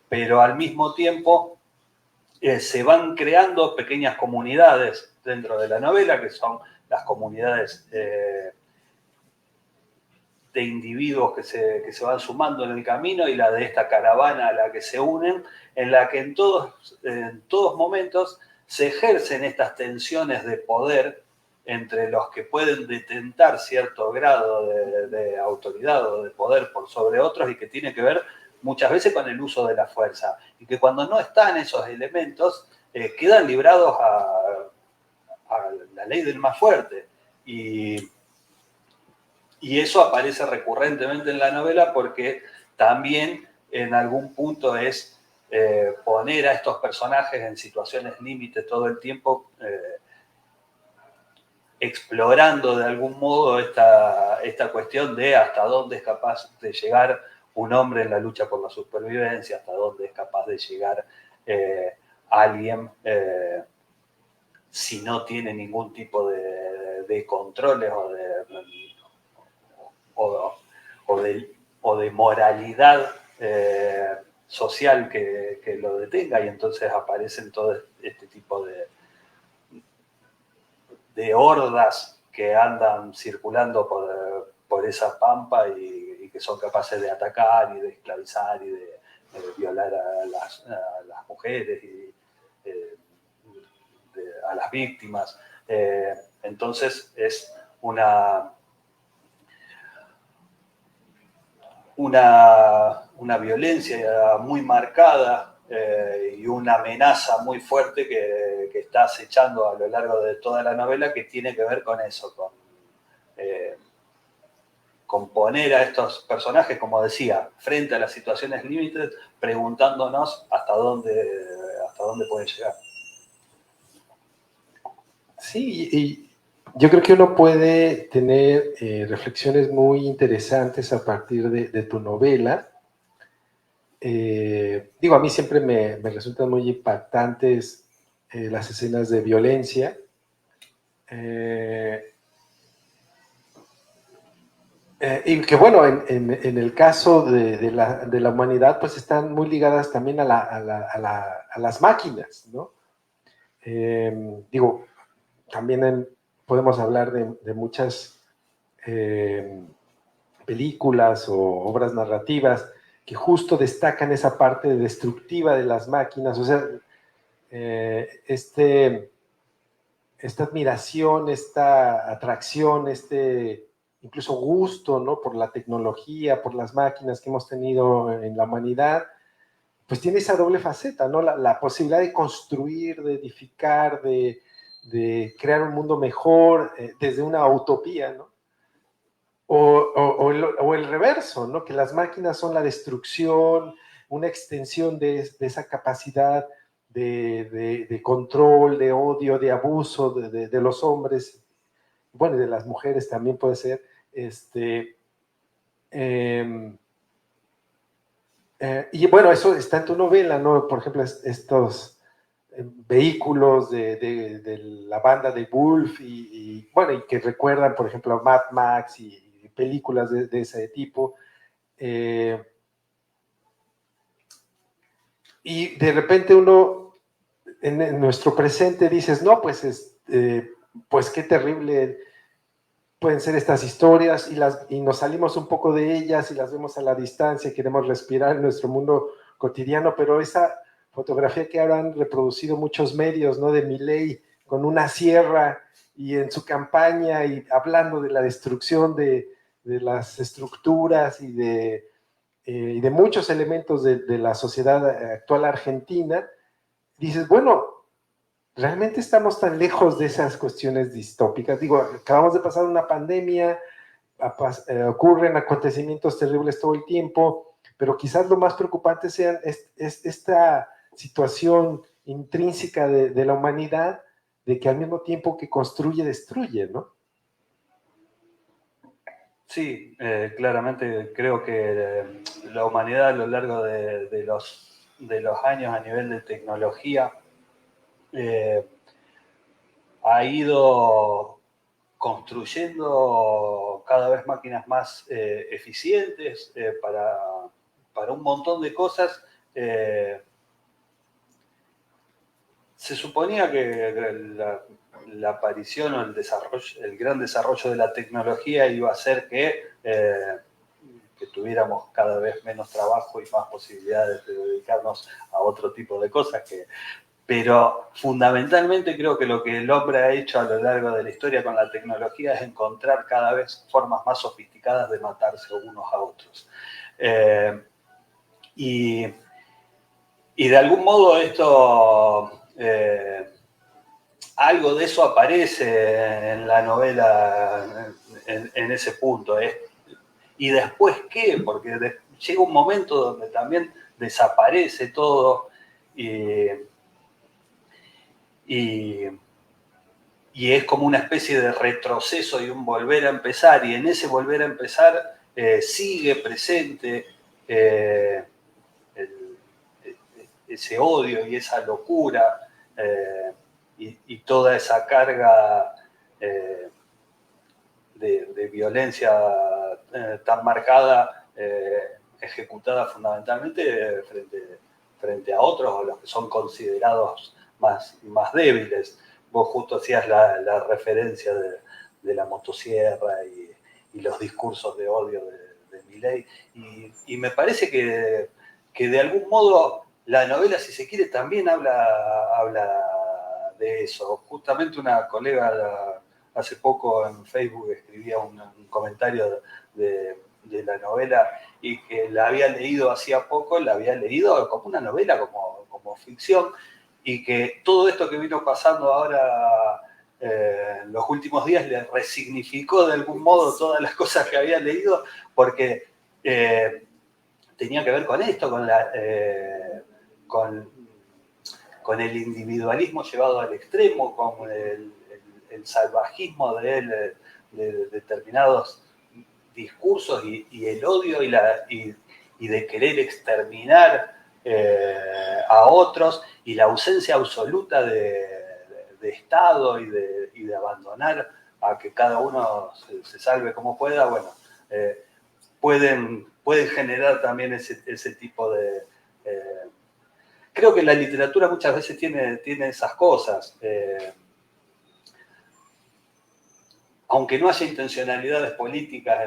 pero al mismo tiempo se van creando pequeñas comunidades dentro de la novela, que son las comunidades de individuos que se van sumando en el camino y la de esta caravana a la que se unen, en la que en todos momentos se ejercen estas tensiones de poder entre los que pueden detentar cierto grado de autoridad o de poder por sobre otros y que tiene que ver muchas veces con el uso de la fuerza. Y que cuando no están esos elementos, quedan librados a la ley del más fuerte. Y eso aparece recurrentemente en la novela porque también en algún punto es poner a estos personajes en situaciones límites todo el tiempo, explorando de algún modo esta cuestión de hasta dónde es capaz de llegar un hombre en la lucha por la supervivencia, hasta dónde es capaz de llegar alguien si no tiene ningún tipo de controles o de moralidad social que lo detenga, y entonces aparecen todo este tipo de hordas que andan circulando por esa pampa y que son capaces de atacar y de esclavizar y de violar a las mujeres y a las víctimas. Entonces es una violencia muy marcada y una amenaza muy fuerte que está acechando a lo largo de toda la novela, que tiene que ver con eso, con poner a estos personajes, como decía, frente a las situaciones límites, preguntándonos hasta dónde pueden llegar. Sí, y yo creo que uno puede tener reflexiones muy interesantes a partir de tu novela. Digo, a mí siempre me resultan muy impactantes las escenas de violencia. Y que bueno, en el caso de la humanidad, pues están muy ligadas también a las máquinas, ¿no? Digo, también podemos hablar de muchas películas o obras narrativas que justo destacan esa parte destructiva de las máquinas, o sea, esta admiración, esta atracción, incluso gusto, ¿no? Por la tecnología, por las máquinas que hemos tenido en la humanidad, pues tiene esa doble faceta, ¿no? La posibilidad de construir, de edificar, de crear un mundo mejor desde una utopía, ¿no? O el reverso, ¿no? Que las máquinas son la destrucción, una extensión de esa capacidad de control, de odio, de abuso de los hombres, bueno, y de las mujeres también puede ser, y bueno, eso está en tu novela, ¿no? Por ejemplo, estos vehículos de la banda de Wolf bueno, y que recuerdan, por ejemplo, a Mad Max y películas de ese tipo. Y de repente uno, en nuestro presente, dices, no, pues, pues qué terrible pueden ser estas historias y nos salimos un poco de ellas y las vemos a la distancia, queremos respirar en nuestro mundo cotidiano, pero esa fotografía que ahora han reproducido muchos medios, ¿no? De Milei con una sierra y en su campaña y hablando de la destrucción de las estructuras y de muchos elementos de la sociedad actual argentina, dices, bueno, ¿realmente estamos tan lejos de esas cuestiones distópicas? Digo, acabamos de pasar una pandemia, ocurren acontecimientos terribles todo el tiempo, pero quizás lo más preocupante sea esta situación intrínseca de la humanidad, de que al mismo tiempo que construye, destruye, ¿no? Sí, claramente creo que la humanidad a lo largo de los años a nivel de tecnología ha ido construyendo cada vez máquinas más eficientes para un montón de cosas. Se suponía que la aparición o el gran desarrollo de la tecnología iba a hacer que tuviéramos cada vez menos trabajo y más posibilidades de dedicarnos a otro tipo de cosas. Pero fundamentalmente creo que lo que el hombre ha hecho a lo largo de la historia con la tecnología es encontrar cada vez formas más sofisticadas de matarse unos a otros. Y de algún modo esto... algo de eso aparece en la novela en ese punto. ¿Y después qué? Porque llega un momento donde también desaparece todo y es como una especie de retroceso y un volver a empezar, y en ese volver a empezar sigue presente ese odio y esa locura y toda esa carga de violencia tan marcada, ejecutada fundamentalmente frente a otros, o los que son considerados más débiles. Vos justo hacías la referencia de la motosierra y los discursos de odio de Milei, y me parece que de algún modo la novela, si se quiere, también habla de eso. Justamente una colega hace poco en Facebook escribía un comentario de la novela, y que la había leído hacía poco, la había leído como una novela, como ficción, y que todo esto que vino pasando ahora en los últimos días le resignificó de algún modo todas las cosas que había leído, porque tenía que ver con esto, con el individualismo llevado al extremo, con el salvajismo de determinados discursos y el odio y de querer exterminar a otros, y la ausencia absoluta de Estado y de abandonar a que cada uno se salve como pueda. Bueno, pueden generar también ese tipo de... creo que la literatura muchas veces tiene esas cosas. Aunque no haya intencionalidades políticas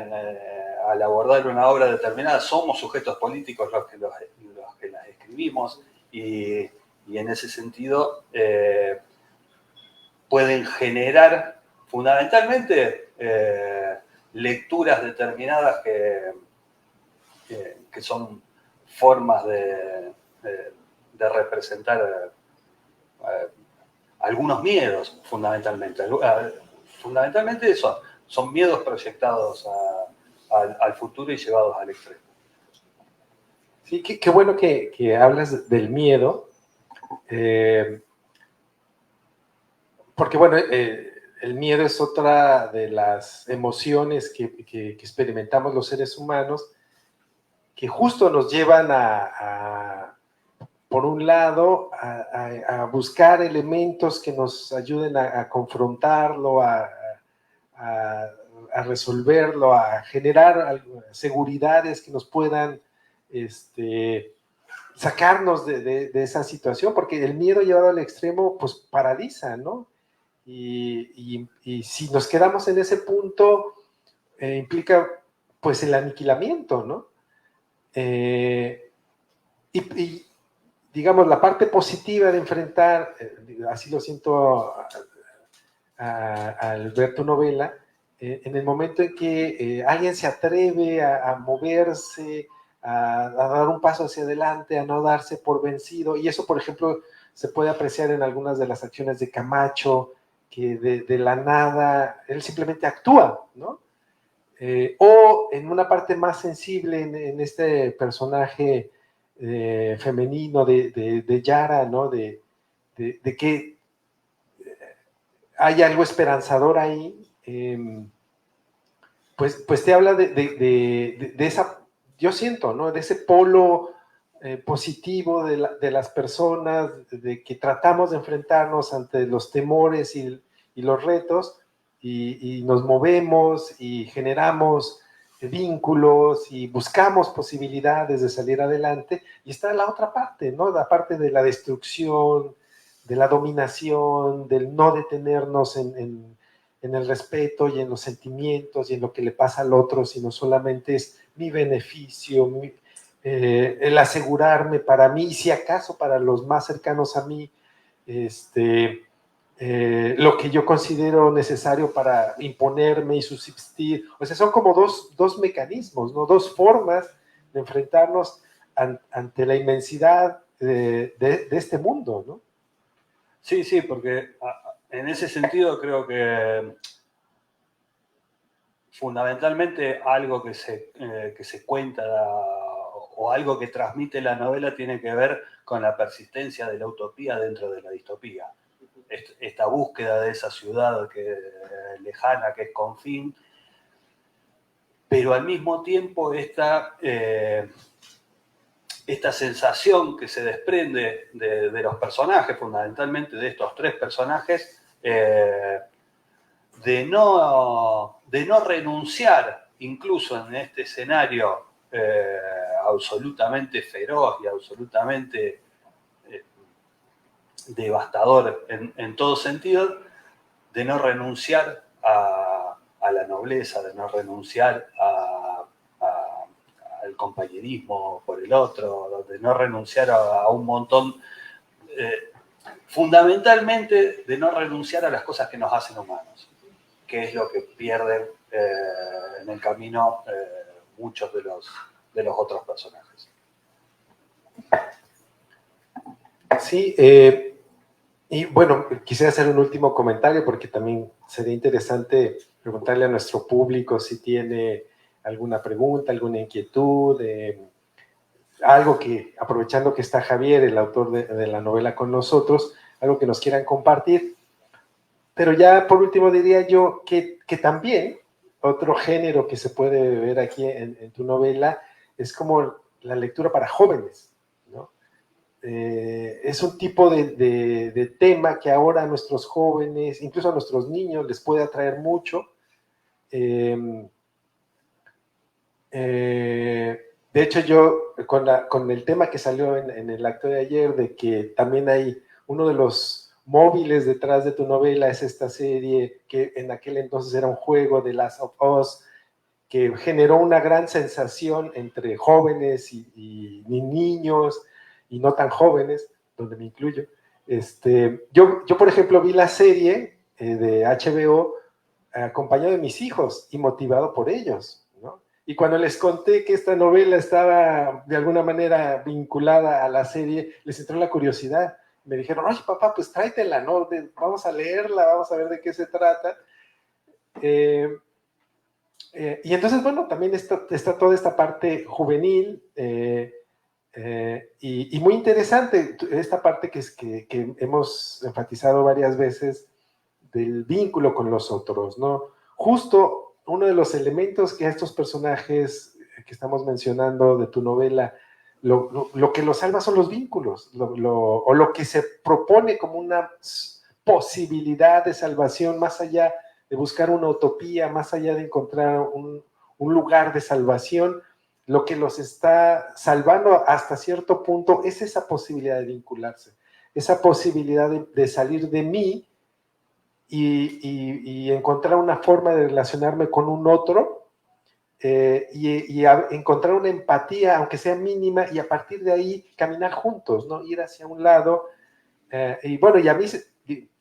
al abordar una obra determinada, somos sujetos políticos los que las escribimos, y en ese sentido pueden generar fundamentalmente lecturas determinadas que son formas de representar algunos miedos, fundamentalmente. Fundamentalmente son miedos proyectados al futuro y llevados al extremo. Sí, qué bueno que hablas del miedo, porque bueno, el miedo es otra de las emociones que experimentamos los seres humanos, que justo nos llevan por un lado, a buscar elementos que nos ayuden a confrontarlo, a resolverlo, a generar seguridades que nos puedan sacarnos de esa situación, porque el miedo llevado al extremo pues paraliza, ¿no? Y si nos quedamos en ese punto, implica pues el aniquilamiento, ¿no? Y digamos, la parte positiva de enfrentar, así lo siento al ver tu novela, en el momento en que alguien se atreve a moverse, a dar un paso hacia adelante, a no darse por vencido, y eso, por ejemplo, se puede apreciar en algunas de las acciones de Camacho, que de la nada, él simplemente actúa, ¿no? O en una parte más sensible, en este personaje femenino de Yara, ¿no? De que hay algo esperanzador ahí, pues te habla de esa, yo siento, ¿no? De ese polo positivo de las personas, de que tratamos de enfrentarnos ante los temores y los retos, y nos movemos y generamos vínculos y buscamos posibilidades de salir adelante, y está la otra parte, ¿no? La parte de la destrucción, de la dominación, del no detenernos en el respeto y en los sentimientos y en lo que le pasa al otro, sino solamente es mi beneficio, el asegurarme para mí, y si acaso para los más cercanos a mí, lo que yo considero necesario para imponerme y subsistir. O sea, son como dos mecanismos, ¿no? Dos formas de enfrentarnos ante la inmensidad de este mundo, ¿no? Sí, sí, porque en ese sentido creo que fundamentalmente algo que se cuenta o algo que transmite la novela tiene que ver con la persistencia de la utopía dentro de la distopía. Esta búsqueda de esa ciudad lejana que es Confín, pero al mismo tiempo esta sensación que se desprende de los personajes, fundamentalmente de estos tres personajes, de no renunciar, incluso en este escenario absolutamente feroz y absolutamente devastador en todo sentido, de no renunciar a la nobleza, de no renunciar al compañerismo por el otro, de no renunciar a un montón, fundamentalmente de no renunciar a las cosas que nos hacen humanos, que es lo que pierden en el camino muchos de los otros personajes. Sí, y bueno, quisiera hacer un último comentario porque también sería interesante preguntarle a nuestro público si tiene alguna pregunta, alguna inquietud, algo que, aprovechando que está Javier, el autor de la novela con nosotros, algo que nos quieran compartir. Pero ya por último diría yo que también otro género que se puede ver aquí en tu novela es como la lectura para jóvenes, ¿no? Es un tipo de tema que ahora a nuestros jóvenes, incluso a nuestros niños, les puede atraer mucho. De hecho, yo con el tema que salió en el acto de ayer, de que también hay uno de los móviles detrás de tu novela, es esta serie que en aquel entonces era un juego de Last of Us, que generó una gran sensación entre jóvenes y niños y no tan jóvenes, donde me incluyo. Yo, por ejemplo, vi la serie de HBO acompañado de mis hijos y motivado por ellos, ¿no? Y cuando les conté que esta novela estaba de alguna manera vinculada a la serie, les entró la curiosidad. Me dijeron, oye, papá, pues tráetela, ¿no? Vamos a leerla, vamos a ver de qué se trata. Y entonces, bueno, también está toda esta parte juvenil y muy interesante, esta parte que hemos enfatizado varias veces del vínculo con los otros, ¿no? Justo uno de los elementos que a estos personajes que estamos mencionando de tu novela, lo que los salva son los vínculos, o lo que se propone como una posibilidad de salvación más allá de buscar una utopía, más allá de encontrar un lugar de salvación, lo que los está salvando hasta cierto punto es esa posibilidad de vincularse, esa posibilidad de salir de mí y encontrar una forma de relacionarme con un otro y encontrar una empatía, aunque sea mínima, y a partir de ahí caminar juntos, ¿no? Ir hacia un lado. Y bueno, y a mí,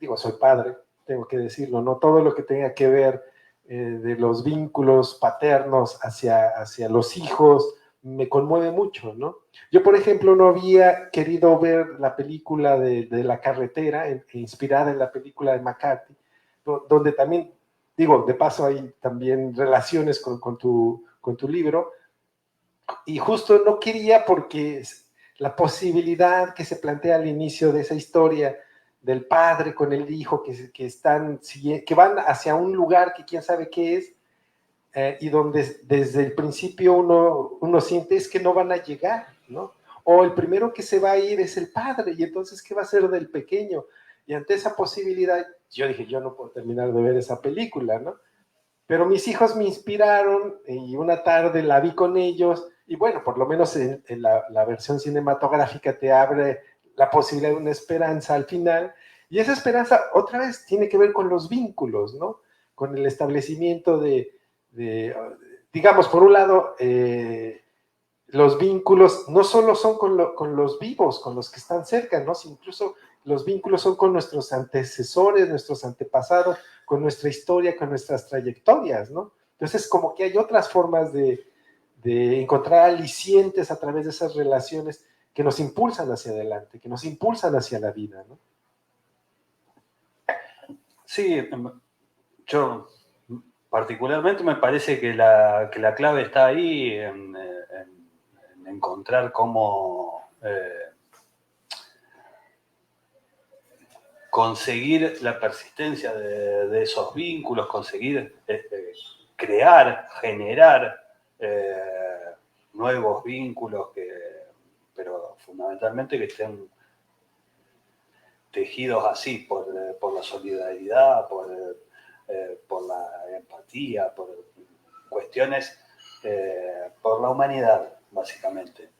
digo, soy padre, tengo que decirlo, ¿no? Todo lo que tenga que ver de los vínculos paternos hacia los hijos me conmueve mucho, ¿no? Yo, por ejemplo, no había querido ver la película de La Carretera, inspirada en la película de McCarthy, donde también, digo, de paso hay también relaciones con tu libro, y justo no quería porque la posibilidad que se plantea al inicio de esa historia del padre con el hijo que van hacia un lugar que quién sabe qué es, y donde desde el principio uno siente es que no van a llegar, ¿no? O el primero que se va a ir es el padre, y entonces, ¿qué va a hacer del pequeño? Y ante esa posibilidad, yo dije, yo no puedo terminar de ver esa película, ¿no? Pero mis hijos me inspiraron y una tarde la vi con ellos y bueno, por lo menos en la versión cinematográfica te abre la posibilidad de una esperanza al final. Y esa esperanza otra vez tiene que ver con los vínculos, ¿no? Con el establecimiento digamos, por un lado, los vínculos no solo son con los vivos, con los que están cerca, ¿no? Sino incluso los vínculos son con nuestros antecesores, nuestros antepasados, con nuestra historia, con nuestras trayectorias, ¿no? Entonces, como que hay otras formas de encontrar alicientes a través de esas relaciones que nos impulsan hacia adelante, que nos impulsan hacia la vida, ¿no? Sí, yo particularmente me parece que la clave está ahí en encontrar cómo conseguir la persistencia de esos vínculos, conseguir crear, generar nuevos vínculos, pero fundamentalmente que estén tejidos así por la solidaridad, por la empatía, por cuestiones, por la humanidad, básicamente.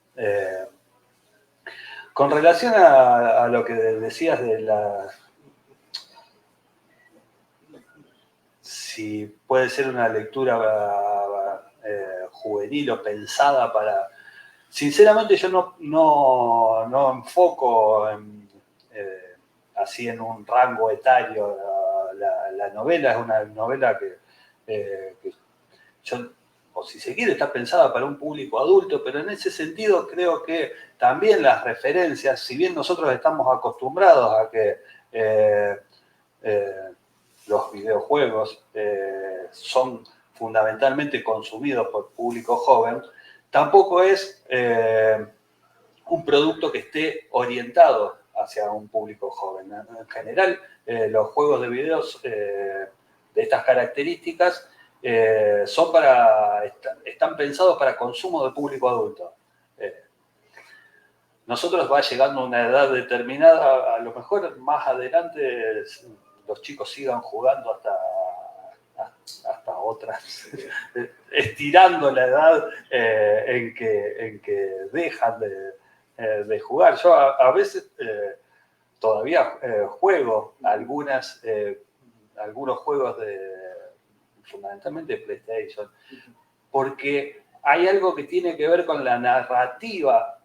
Con relación a lo que decías de si puede ser una lectura juvenil o pensada para... Sinceramente yo no enfoco así en un rango etario la novela. Es una novela que yo, o si se quiere, está pensada para un público adulto, pero en ese sentido creo que también las referencias, si bien nosotros estamos acostumbrados a que los videojuegos son fundamentalmente consumidos por público joven, tampoco es un producto que esté orientado hacia un público joven. En general, los juegos de videos de estas características están pensados para consumo de público adulto. Nosotros va llegando a una edad determinada, a lo mejor más adelante los chicos sigan jugando hasta otras, estirando la edad en que dejan de jugar. Yo a veces todavía juego algunos juegos fundamentalmente de PlayStation, porque hay algo que tiene que ver con la narrativa.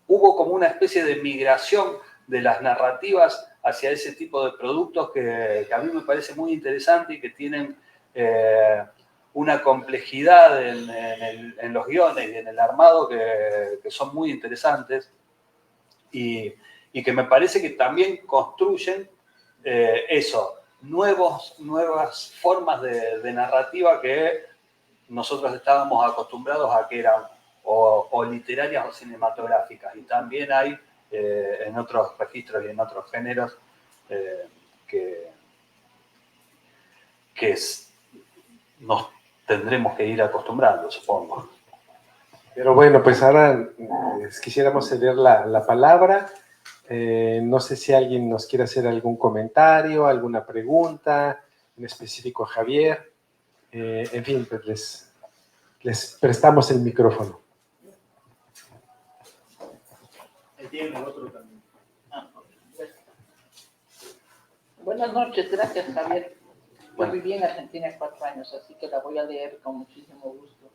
Hubo como una especie de migración de las narrativas hacia ese tipo de productos que a mí me parece muy interesante y que tienen una complejidad en los guiones y en el armado que son muy interesantes y que me parece que también construyen nuevas formas de narrativa que nosotros estábamos acostumbrados a que eran o literarias o cinematográficas, y también hay en otros registros y en otros géneros que nos tendremos que ir acostumbrando, supongo. Pero bueno, pues ahora quisiéramos ceder la palabra. No sé si alguien nos quiere hacer algún comentario, alguna pregunta, en específico a Javier. En fin, pues les prestamos el micrófono. Buenas noches, gracias Javier. Yo viví en Argentina 4 años, así que la voy a leer con muchísimo gusto.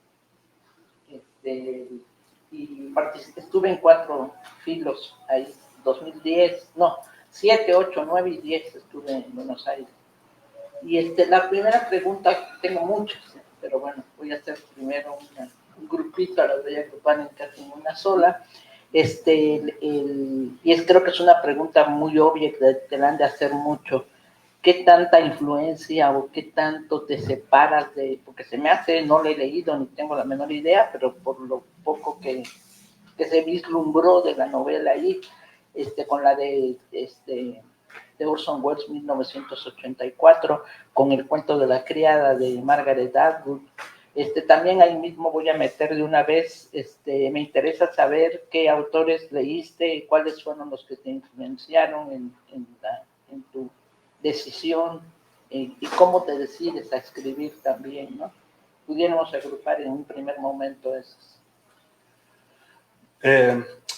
Y estuve en 4 filos ahí, 2010, no, 7, 8, 9 y 10 estuve en Buenos Aires. Y la primera pregunta, tengo muchas, pero bueno, voy a hacer primero un grupito, las voy a agrupar en casi una sola. Creo que es una pregunta muy obvia que te la han de hacer mucho. ¿Qué tanta influencia o qué tanto te separas de...? Porque se me hace, no lo he leído ni tengo la menor idea, pero por lo poco que se vislumbró de la novela ahí, con la de Orson Welles, 1984, con El cuento de la criada de Margaret Atwood, También ahí mismo voy a meter de una vez, me interesa saber qué autores leíste, cuáles fueron los que te influenciaron en tu decisión y cómo te decides a escribir también, ¿no? Pudiéramos agrupar en un primer momento esos.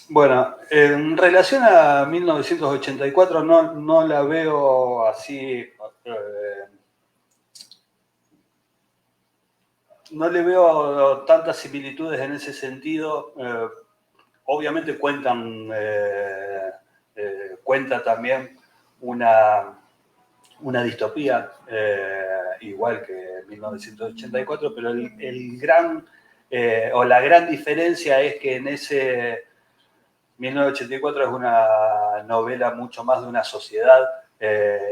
Bueno, en relación a 1984 no la veo así, no le veo tantas similitudes en ese sentido. Obviamente cuenta también una distopía, igual que 1984, pero la gran diferencia es que en ese 1984 es una novela mucho más de una sociedad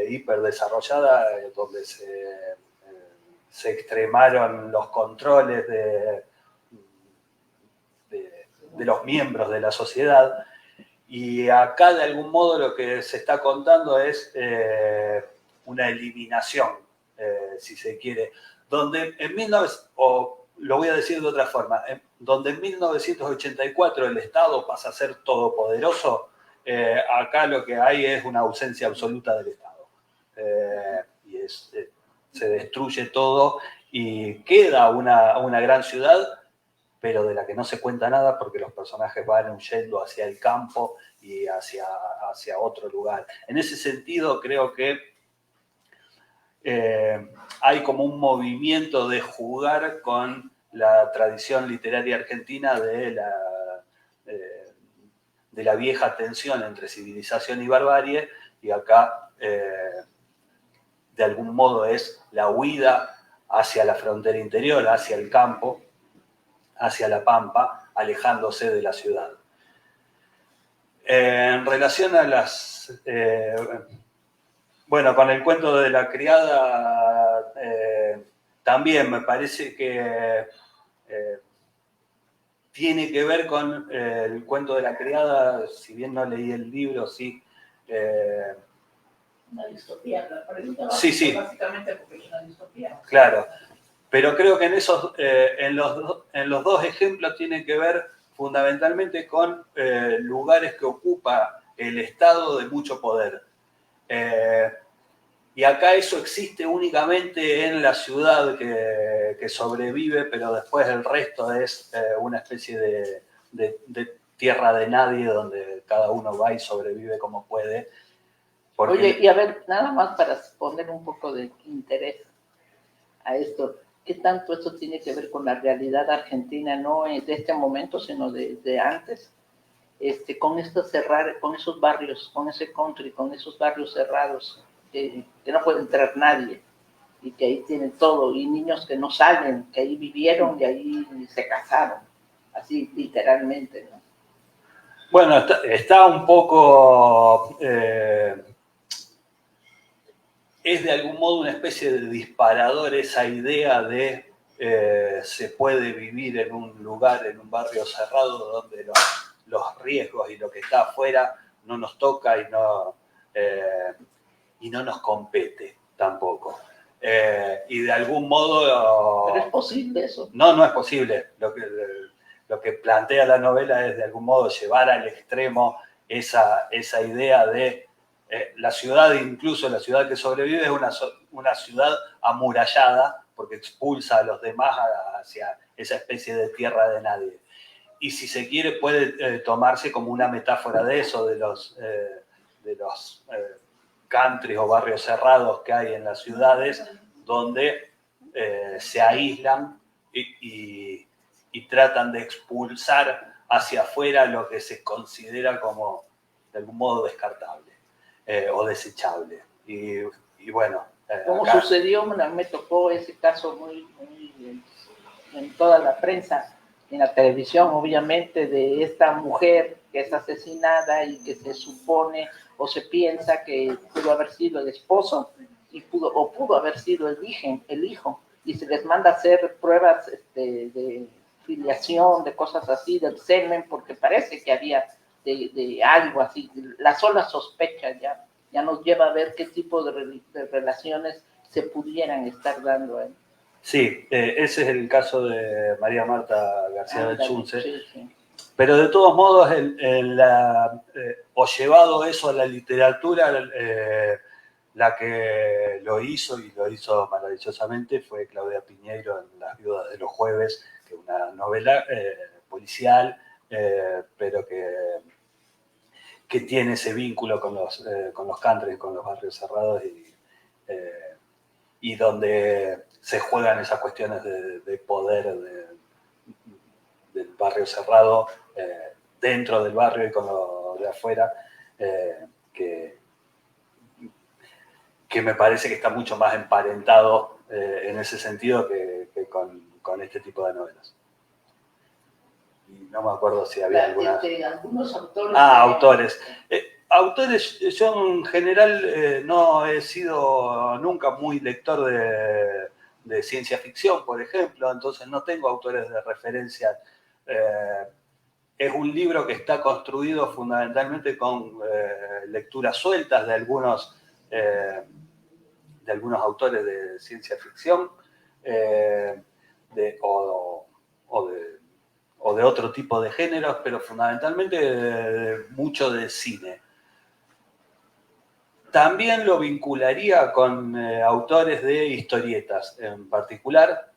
hiperdesarrollada, donde se extremaron los controles de los miembros de la sociedad. Y acá, de algún modo, lo que se está contando es una eliminación, si se quiere, donde lo voy a decir de otra forma, donde en 1984 el Estado pasa a ser todopoderoso, acá lo que hay es una ausencia absoluta del Estado. Se destruye todo y queda una gran ciudad, pero de la que no se cuenta nada porque los personajes van huyendo hacia el campo y hacia otro lugar. En ese sentido, creo que hay como un movimiento de jugar con la tradición literaria argentina de la vieja tensión entre civilización y barbarie, y acá, de algún modo, es la huida hacia la frontera interior, hacia el campo, hacia la pampa, alejándose de la ciudad. En relación a con el cuento de la criada, también me parece que tiene que ver con el cuento de la criada, si bien no leí el libro, sí. Una distopía, la pregunta sí. Básicamente porque es una distopía. Claro. Pero creo que en los dos ejemplos tiene que ver fundamentalmente con lugares que ocupa el Estado de mucho poder. Y acá eso existe únicamente en la ciudad que sobrevive, pero después el resto es una especie de tierra de nadie donde cada uno va y sobrevive como puede. Oye, y a ver, nada más para poner un poco de interés a esto, ¿qué tanto esto tiene que ver con la realidad argentina, no de este momento, sino de antes? Con esos barrios, con ese country, con esos barrios cerrados, que no puede entrar nadie, y que ahí tienen todo, y niños que no salen, que ahí vivieron y ahí se casaron, así literalmente, ¿no? Bueno, está un poco... es de algún modo una especie de disparador esa idea de se puede vivir en un lugar, en un barrio cerrado donde los riesgos y lo que está afuera no nos toca y no nos compete tampoco. Y de algún modo... Pero es posible eso. No es posible. Lo que plantea la novela es de algún modo llevar al extremo esa idea de la ciudad, incluso la ciudad que sobrevive, es una ciudad amurallada porque expulsa a los demás hacia esa especie de tierra de nadie. Y si se quiere puede tomarse como una metáfora de eso, de los countries o barrios cerrados que hay en las ciudades, donde se aíslan y tratan de expulsar hacia afuera lo que se considera como de algún modo descartable. O desechable. Y bueno. Como acá sucedió, me tocó ese caso muy en toda la prensa, en la televisión, obviamente, de esta mujer que es asesinada y que se supone o se piensa que pudo haber sido el esposo y pudo haber sido el hijo, y se les manda a hacer pruebas de filiación, de cosas así, del semen, porque parece que había de algo así. La sola sospecha ya nos lleva a ver qué tipo de relaciones se pudieran estar dando ahí. Sí, ese es el caso de María Marta García del Zunce. Sí, sí. Pero de todos modos, o llevado eso a la literatura, la que lo hizo y lo hizo maravillosamente fue Claudia Piñeiro en Las Viudas de los Jueves, que es una novela policial, pero que tiene ese vínculo con los country, con los barrios cerrados y donde se juegan esas cuestiones de poder del barrio cerrado dentro del barrio y con lo de afuera, que me parece que está mucho más emparentado en ese sentido que con este tipo de novelas. Y no me acuerdo si había alguna... algunos autores... autores. Autores, yo en general no he sido nunca muy lector de ciencia ficción, por ejemplo, entonces no tengo autores de referencia. Es un libro que está construido fundamentalmente con lecturas sueltas de algunos autores de ciencia ficción o de otro tipo de géneros, pero fundamentalmente mucho de cine. También lo vincularía con autores de historietas, en particular,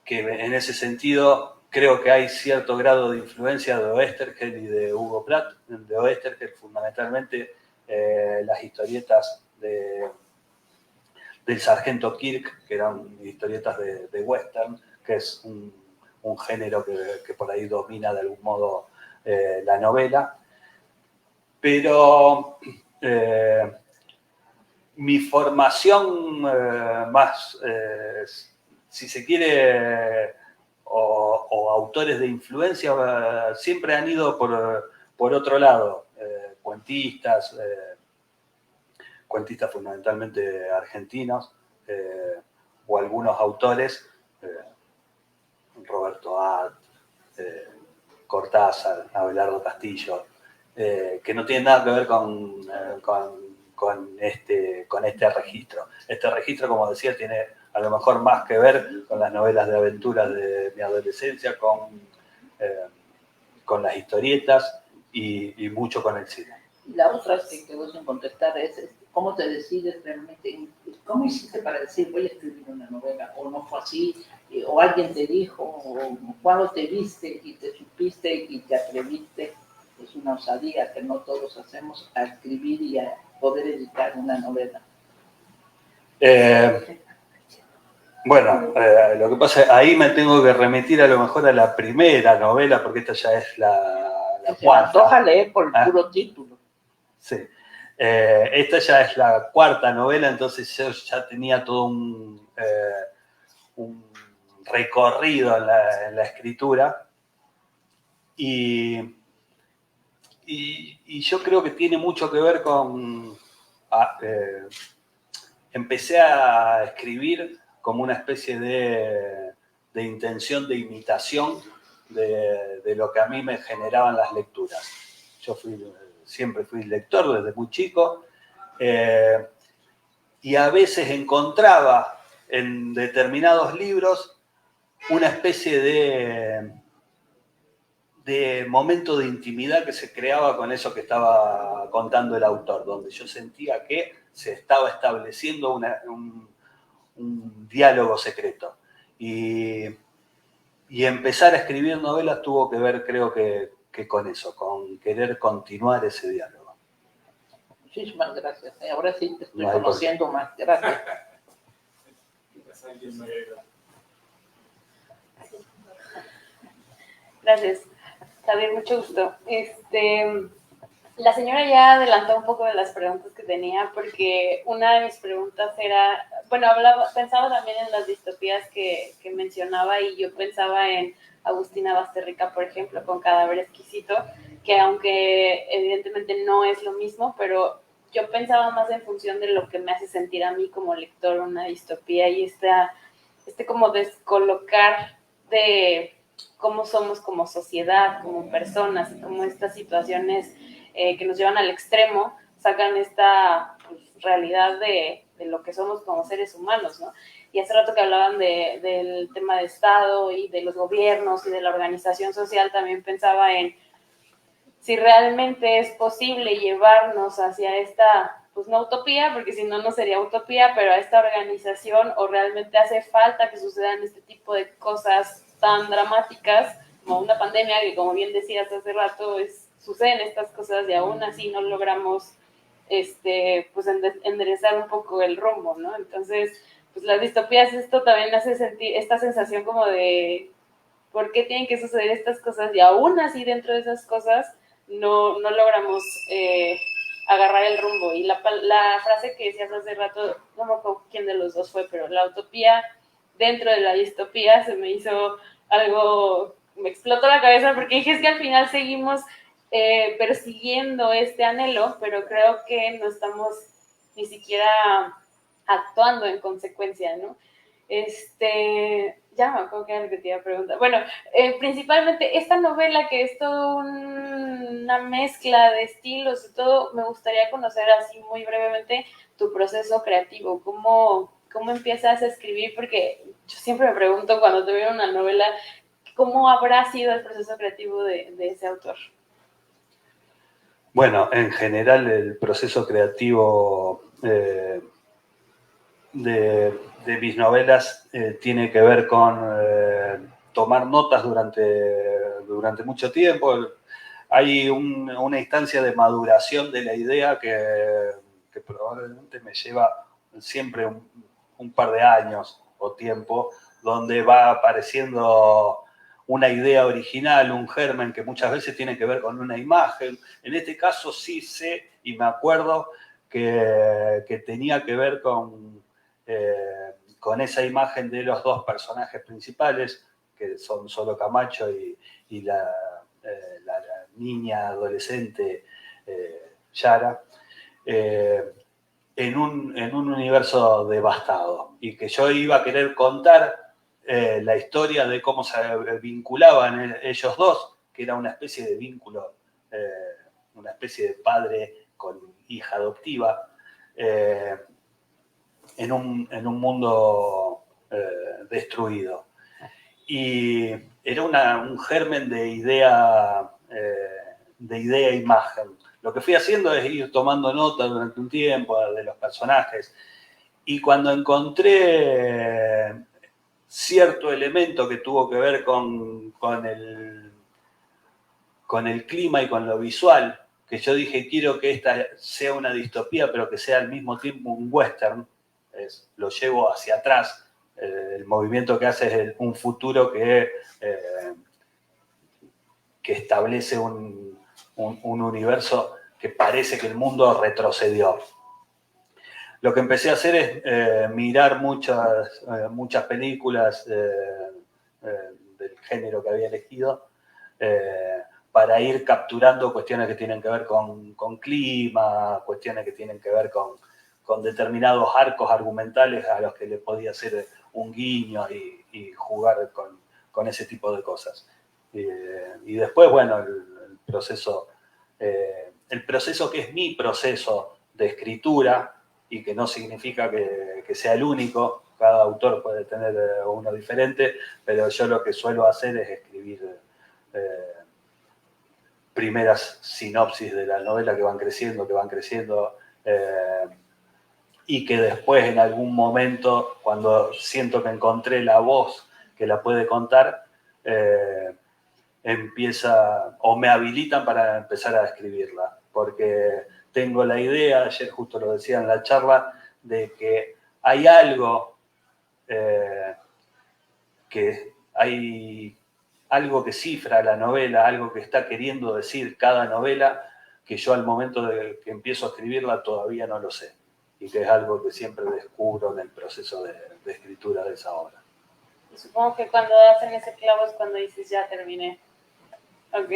que en ese sentido creo que hay cierto grado de influencia de Oesterheld y de Hugo Pratt. De Oesterheld fundamentalmente las historietas del sargento Kirk, que eran historietas de western, que es un género que por ahí domina de algún modo la novela. Pero mi formación más, si se quiere, o autores de influencia, siempre han ido por otro lado. Cuentistas fundamentalmente argentinos, o algunos autores, Roberto Ad, Cortázar, Abelardo Castillo, que no tienen nada que ver con este registro. Este registro, como decía, tiene a lo mejor más que ver con las novelas de aventuras de mi adolescencia, con las historietas y mucho con el cine. Y la otra que quedó sin contestar es cómo te decides realmente, cómo hiciste para decir voy a escribir una novela, o no fue así, o alguien te dijo, o cuando te viste y te supiste y te atreviste. Es una osadía que no todos hacemos, a escribir y a poder editar una novela. Bueno, lo que pasa es ahí me tengo que remitir a lo mejor a la primera novela, porque esta ya es la cuarta. Se antoja leer por el puro título. Sí. Esta ya es la cuarta novela, entonces yo ya tenía todo un recorrido en la escritura. Y yo creo que tiene mucho que ver con... empecé a escribir como una especie de intención de imitación de lo que a mí me generaban las lecturas. Yo siempre fui lector desde muy chico, y a veces encontraba en determinados libros una especie de momento de intimidad que se creaba con eso que estaba contando el autor, donde yo sentía que se estaba estableciendo un diálogo secreto. Y empezar a escribir novelas tuvo que ver, creo que con eso, con querer continuar ese diálogo. Muchísimas gracias. Ahora sí te estoy conociendo más. Gracias. Gracias. Javier, mucho gusto. La señora ya adelantó un poco de las preguntas que tenía, porque una de mis preguntas era, bueno, pensaba también en las distopías que mencionaba, y yo pensaba en Agustina Basterrica, por ejemplo, con Cadáver Exquisito, que aunque evidentemente no es lo mismo, pero yo pensaba más en función de lo que me hace sentir a mí como lector una distopía, y como descolocar de cómo somos como sociedad, como personas, y cómo estas situaciones que nos llevan al extremo sacan esta realidad de de lo que somos como seres humanos, ¿no? Y hace rato que hablaban del tema de Estado y de los gobiernos y de la organización social, también pensaba en si realmente es posible llevarnos hacia esta, pues no utopía, porque si no, no sería utopía, pero a esta organización, o realmente hace falta que sucedan este tipo de cosas tan dramáticas como una pandemia, que como bien decías hace rato, suceden estas cosas y aún así no logramos pues enderezar un poco el rumbo, ¿no? Entonces, pues las distopías, esto también hace sentir esta sensación como de ¿por qué tienen que suceder estas cosas? Y aún así dentro de esas cosas no logramos agarrar el rumbo. Y la frase que decías hace rato, no me acuerdo quién de los dos fue, pero la utopía dentro de la distopía se me hizo algo, me explotó la cabeza porque dije es que al final seguimos persiguiendo este anhelo, pero creo que no estamos ni siquiera actuando en consecuencia, ¿no? Ya me acuerdo que era lo que te iba a preguntar. Bueno, principalmente esta novela que es toda una mezcla de estilos y todo, me gustaría conocer así muy brevemente tu proceso creativo, cómo empiezas a escribir, porque yo siempre me pregunto cuando te veo una novela, ¿cómo habrá sido el proceso creativo de ese autor? Bueno, en general el proceso creativo de mis novelas tiene que ver con tomar notas durante mucho tiempo. Hay una instancia de maduración de la idea que probablemente me lleva siempre un par de años o tiempo, donde va apareciendo una idea original, un germen que muchas veces tiene que ver con una imagen. En este caso sí sé y me acuerdo que tenía que ver con esa imagen de los dos personajes principales, que son Solo Camacho y la niña adolescente Yara, en un universo devastado, y que yo iba a querer contar la historia de cómo se vinculaban ellos dos, que era una especie de vínculo, una especie de padre con hija adoptiva, en un mundo destruido. Y era un germen de idea-imagen. Lo que fui haciendo es ir tomando nota durante un tiempo de los personajes. Y cuando encontré cierto elemento que tuvo que ver con el clima y con lo visual, que yo dije, quiero que esta sea una distopía, pero que sea al mismo tiempo un western, lo llevo hacia atrás. El movimiento que hace es un futuro que establece un universo que parece que el mundo retrocedió. Lo que empecé a hacer es mirar muchas películas del género que había elegido para ir capturando cuestiones que tienen que ver con clima, cuestiones que tienen que ver con determinados arcos argumentales a los que le podía hacer un guiño y jugar con ese tipo de cosas. Y después, bueno, el proceso que es mi proceso de escritura, y que no significa que sea el único, cada autor puede tener uno diferente, pero yo lo que suelo hacer es escribir primeras sinopsis de la novela que van creciendo, y que después en algún momento, cuando siento que encontré la voz que la puede contar, empieza o me habilitan para empezar a escribirla, porque tengo la idea, ayer justo lo decía en la charla, de que hay algo algo que cifra la novela, algo que está queriendo decir cada novela, que yo al momento de que empiezo a escribirla todavía no lo sé, y que es algo que siempre descubro en el proceso de escritura de esa obra. Y supongo que cuando hacen ese clavo es cuando dices, ya terminé. Ok.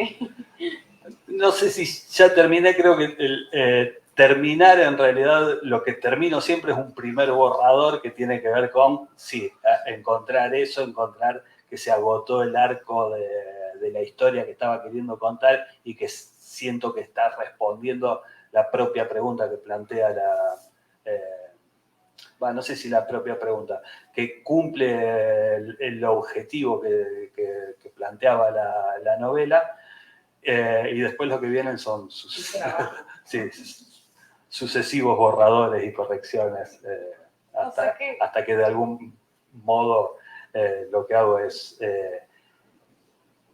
No sé si ya terminé, creo que terminar en realidad, lo que termino siempre es un primer borrador que tiene que ver con, sí, encontrar que se agotó el arco de la historia que estaba queriendo contar y que siento que está respondiendo la propia pregunta que plantea no sé si la propia pregunta, que cumple el objetivo que planteaba la novela, y después lo que vienen son sí, sucesivos borradores y correcciones, hasta que de algún modo lo que hago es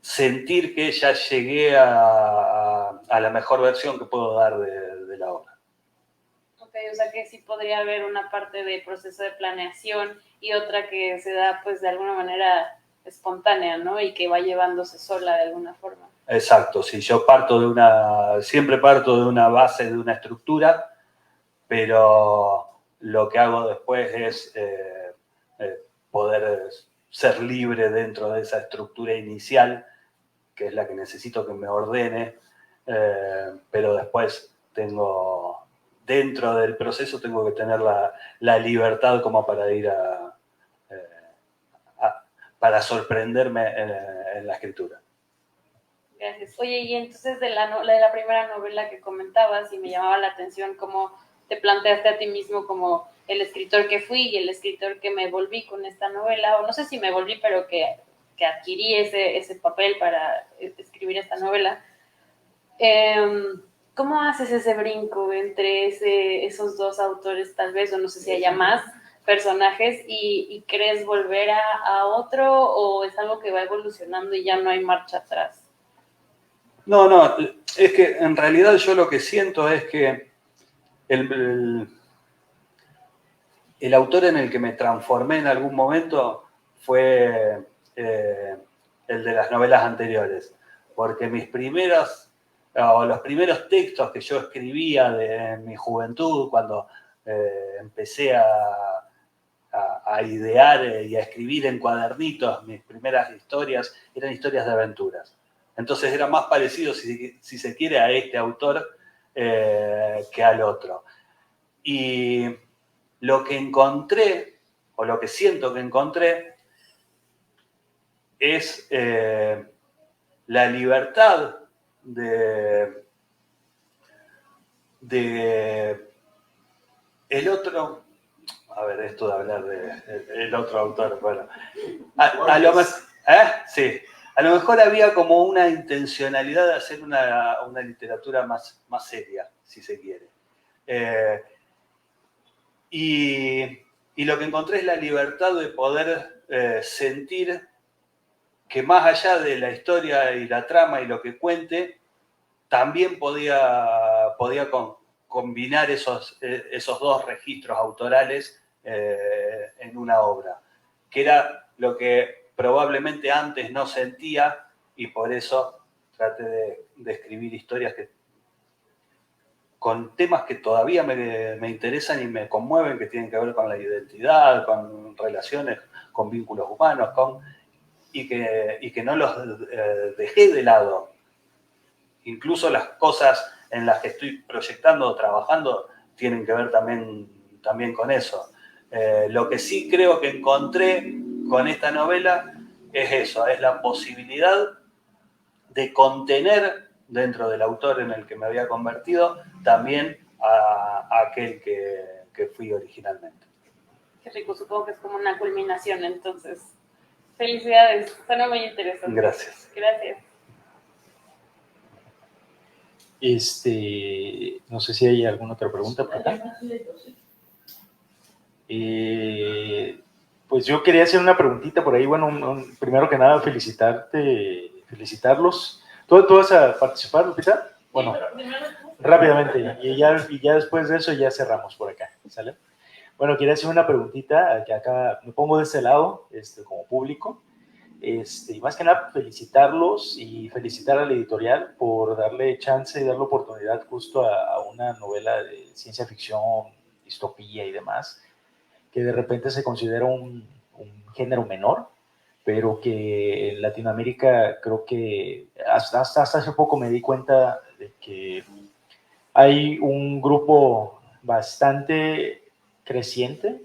sentir que ya llegué a la mejor versión que puedo dar de la obra. Ok, o sea que sí podría haber una parte de proceso de planeación y otra que se da pues de alguna manera espontánea, ¿no? Y que va llevándose sola de alguna forma. Exacto, sí, yo siempre parto de una base, de una estructura, pero lo que hago después es poder ser libre dentro de esa estructura inicial, que es la que necesito que me ordene, pero después dentro del proceso tengo que tener la libertad como para ir para sorprenderme en la escritura. Gracias. Oye, y entonces de la primera novela que comentabas, y me llamaba la atención cómo te planteaste a ti mismo como el escritor que fui y el escritor que me volví con esta novela, o no sé si me volví, pero que adquirí ese papel para escribir esta novela. ¿Cómo haces ese brinco entre esos dos autores, tal vez, o no sé si haya más personajes, y crees volver a otro, o es algo que va evolucionando y ya no hay marcha atrás? No, es que en realidad yo lo que siento es que el autor en el que me transformé en algún momento fue el de las novelas anteriores, porque los primeros textos que yo escribía en mi juventud, cuando empecé a idear y a escribir en cuadernitos, mis primeras historias eran historias de aventuras. Entonces era más parecido, si se quiere, a este autor que al otro. Y lo que encontré, o lo que siento que encontré, es la libertad de el otro. A ver, esto de hablar del otro autor, bueno. A lo mejor, sí. A lo mejor había como una intencionalidad de hacer una literatura más seria, si se quiere. Y lo que encontré es la libertad de poder sentir que más allá de la historia y la trama y lo que cuente, también podía combinar esos dos registros autorales en una obra, que era lo que probablemente antes no sentía, y por eso traté de escribir historias con temas que todavía me interesan y me conmueven, que tienen que ver con la identidad, con relaciones, con vínculos humanos, y que no los dejé de lado. Incluso las cosas en las que estoy proyectando o trabajando tienen que ver también con eso. Lo que sí creo que encontré con esta novela es eso, es la posibilidad de contener dentro del autor en el que me había convertido también a aquel que fui originalmente. Qué rico, supongo que es como una culminación, entonces. Felicidades, suena muy interesante. Gracias. Gracias. No sé si hay alguna otra pregunta por acá. Pues yo quería hacer una preguntita por ahí. Bueno, primero que nada, felicitarlos. ¿Tú vas a participar, Lupita? Bueno, rápidamente. Y ya después de eso ya cerramos por acá, ¿sale? Bueno, quería hacer una preguntita, que acá me pongo de este lado, como público. Y más que nada felicitarlos y felicitar a la editorial por darle chance y darle oportunidad justo a una novela de ciencia ficción, distopía y demás, que de repente se considera un género menor, pero que en Latinoamérica creo que hasta hace poco me di cuenta de que hay un grupo bastante creciente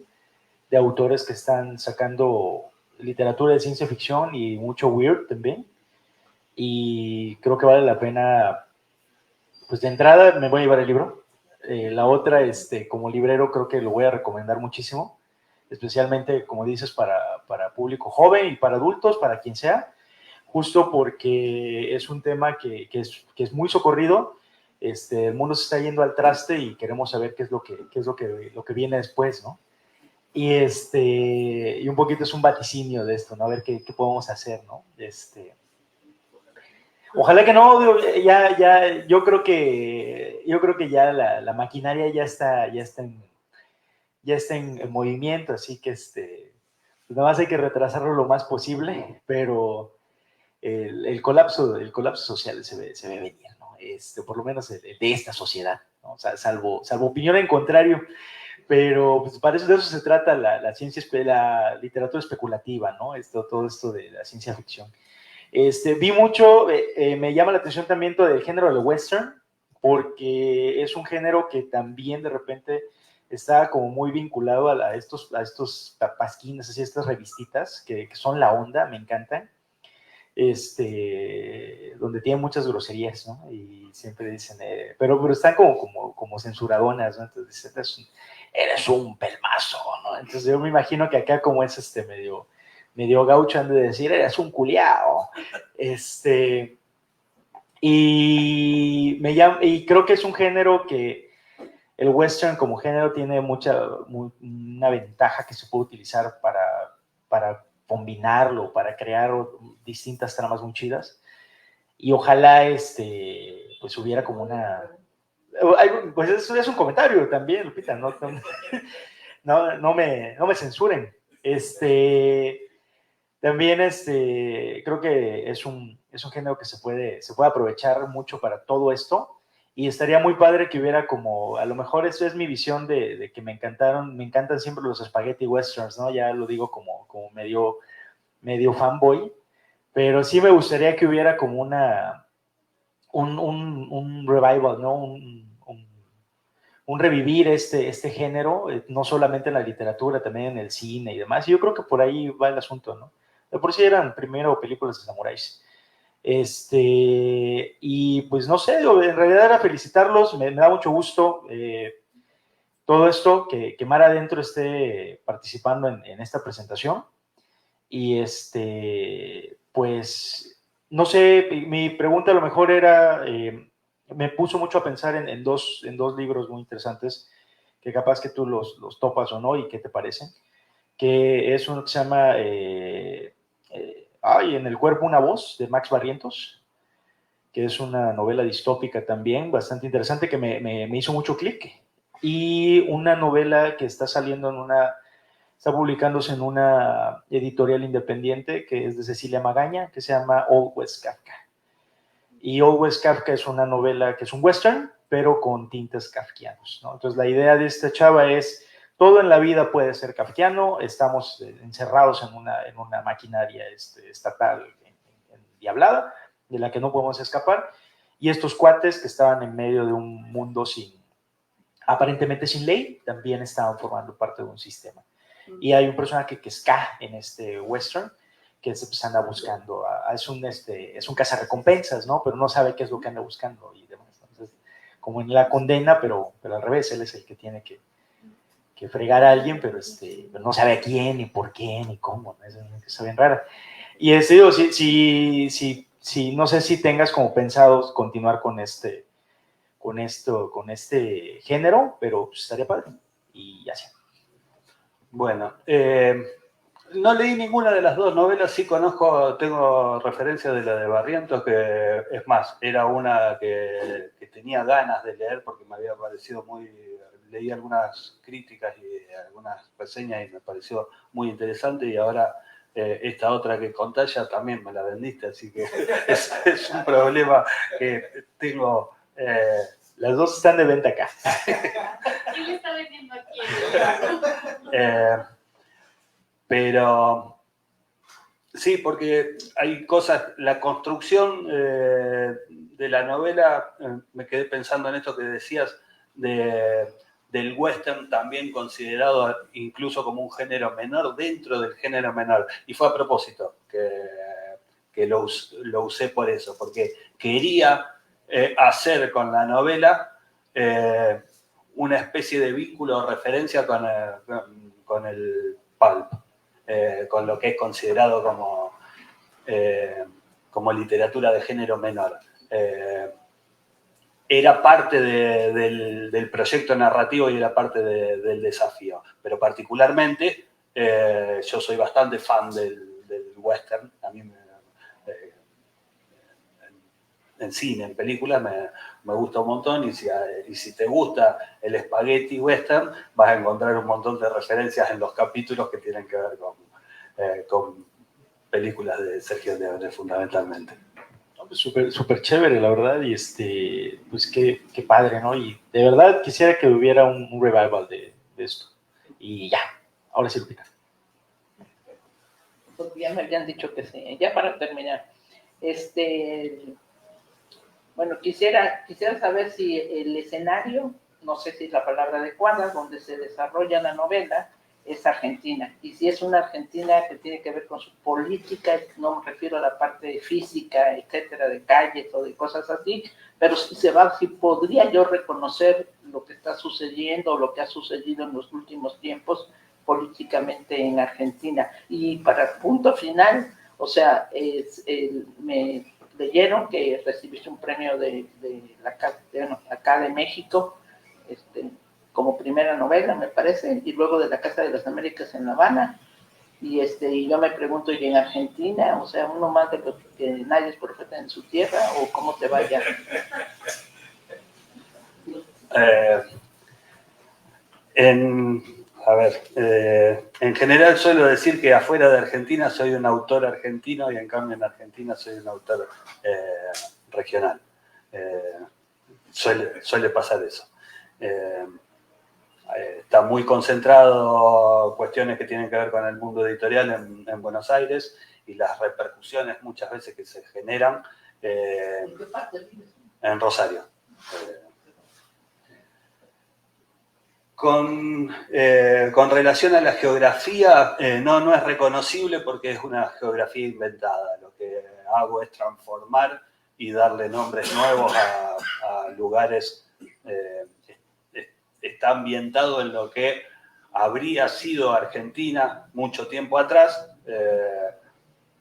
de autores que están sacando literatura de ciencia ficción y mucho weird también. Y creo que vale la pena, pues de entrada me voy a llevar el libro. La otra, como librero, creo que lo voy a recomendar muchísimo, especialmente, como dices, para público joven y para adultos, para quien sea, justo porque es un tema que es muy socorrido. El mundo se está yendo al traste y queremos saber qué es lo que viene después, ¿no? Y un poquito es un vaticinio de esto, ¿no? A ver qué podemos hacer, ¿no? Ojalá que no, digo, yo creo que ya la maquinaria ya está en movimiento, así que pues nada más hay que retrasarlo lo más posible, pero el colapso social se ve venir, ¿no? Por lo menos el de esta sociedad, ¿no? O sea, salvo opinión en contrario, pero pues para eso, de eso se trata la ciencia, la literatura especulativa, ¿no? Todo esto de la ciencia ficción. Vi mucho, me llama la atención también todo el género del western, porque es un género que también de repente está como muy vinculado a estos pasquines, así, estas revistitas que son la onda, me encantan, donde tienen muchas groserías, ¿no? Y siempre dicen, pero están como censuradonas, ¿no? Entonces dicen, eres un pelmazo, ¿no? Entonces yo me imagino que acá como es medio gaucho, han de decir, eres un culiao. Y creo que es un género que el western como género tiene una ventaja que se puede utilizar para combinarlo, para crear distintas tramas muy chidas. Y ojalá pues hubiera como pues eso es un comentario también, Lupita, no me censuren. También creo que es un género que se puede aprovechar mucho para todo esto, y estaría muy padre que hubiera como, a lo mejor eso es mi visión de que me encantan siempre los spaghetti westerns, ¿no? Ya lo digo como medio fanboy, pero sí me gustaría que hubiera como un revival, ¿no? Un revivir este género, no solamente en la literatura, también en el cine y demás. Y yo creo que por ahí va el asunto, ¿no? De por sí eran primero películas de samuráis. Y pues no sé, en realidad era felicitarlos, me da mucho gusto todo esto, que Mar Adentro esté participando en esta presentación. Y pues, no sé, mi pregunta a lo mejor era, me puso mucho a pensar en dos libros muy interesantes, que capaz que tú los topas o no, y qué te parecen, que es uno que se llama En el cuerpo una voz, de Max Barrientos, que es una novela distópica también, bastante interesante, que me hizo mucho clic, y una novela que está publicándose en una editorial independiente, que es de Cecilia Magaña, que se llama Old West Kafka. Y Old West Kafka es una novela que es un western, pero con tintes kafkianos, ¿no? Entonces la idea de esta chava es, todo en la vida puede ser kafkiano, estamos encerrados en una maquinaria estatal endiablada, de la que no podemos escapar, y estos cuates que estaban en medio de un mundo aparentemente sin ley, también estaban formando parte de un sistema. Y hay un personaje que es K en este western, que se anda buscando, es un cazarrecompensas, ¿no? Pero no sabe qué es lo que anda buscando y demás. Entonces, como en la condena, pero al revés, él es el que tiene que fregar a alguien, pero no sabe a quién, ni por qué, ni cómo, ¿no? Es una cosa bien rara. Y digo, no sé si tengas como pensado continuar con este género, pero pues, estaría padre. Y ya sea. Bueno, no leí ninguna de las dos novelas, sí tengo referencia de la de Barrientos, que es más, era una que tenía ganas de leer porque me había parecido leí algunas críticas y algunas reseñas y me pareció muy interesante, y ahora esta otra que contás ya también me la vendiste, así que es un problema que tengo. Las dos están de venta acá. ¿Quién le está vendiendo aquí? Pero sí, porque hay cosas, la construcción de la novela, me quedé pensando en esto que decías, del western también considerado incluso como un género menor dentro del género menor. Y fue a propósito que lo usé por eso, porque quería hacer con la novela una especie de vínculo o referencia con el pulp, con lo que es considerado como literatura de género menor. Era parte del proyecto narrativo y era parte del desafío, pero particularmente yo soy bastante fan del western. A mí en cine, en películas, me gusta un montón, y si te gusta el spaghetti western, vas a encontrar un montón de referencias en los capítulos que tienen que ver con películas de Sergio Leone, fundamentalmente. Súper chévere, la verdad, y pues qué padre, ¿no? Y de verdad quisiera que hubiera un revival de esto. Y ya, ahora sí, Lupita. Porque ya me habían dicho que sí. Ya para terminar, bueno, quisiera saber si el escenario, no sé si es la palabra adecuada, donde se desarrolla la novela, es Argentina. Y si es una Argentina que tiene que ver con su política, no me refiero a la parte física, etcétera, de calles o de cosas así, pero si podría yo reconocer lo que está sucediendo o lo que ha sucedido en los últimos tiempos políticamente en Argentina. Y para el punto final, o sea, me leyeron que recibiste un premio de acá de México, como primera novela, me parece, y luego de la Casa de las Américas en La Habana. Y yo me pregunto, ¿y en Argentina? O sea, uno más de los que nadie es profeta en su tierra, ¿o cómo te vaya? En general suelo decir que afuera de Argentina soy un autor argentino y en cambio en Argentina soy un autor regional. Suele pasar eso. Está muy concentrado cuestiones que tienen que ver con el mundo editorial en Buenos Aires, y las repercusiones muchas veces que se generan ¿En qué parte vives? En Rosario. Con relación a la geografía, no es reconocible porque es una geografía inventada. Lo que hago es transformar y darle nombres nuevos a lugares. Está ambientado en lo que habría sido Argentina mucho tiempo atrás,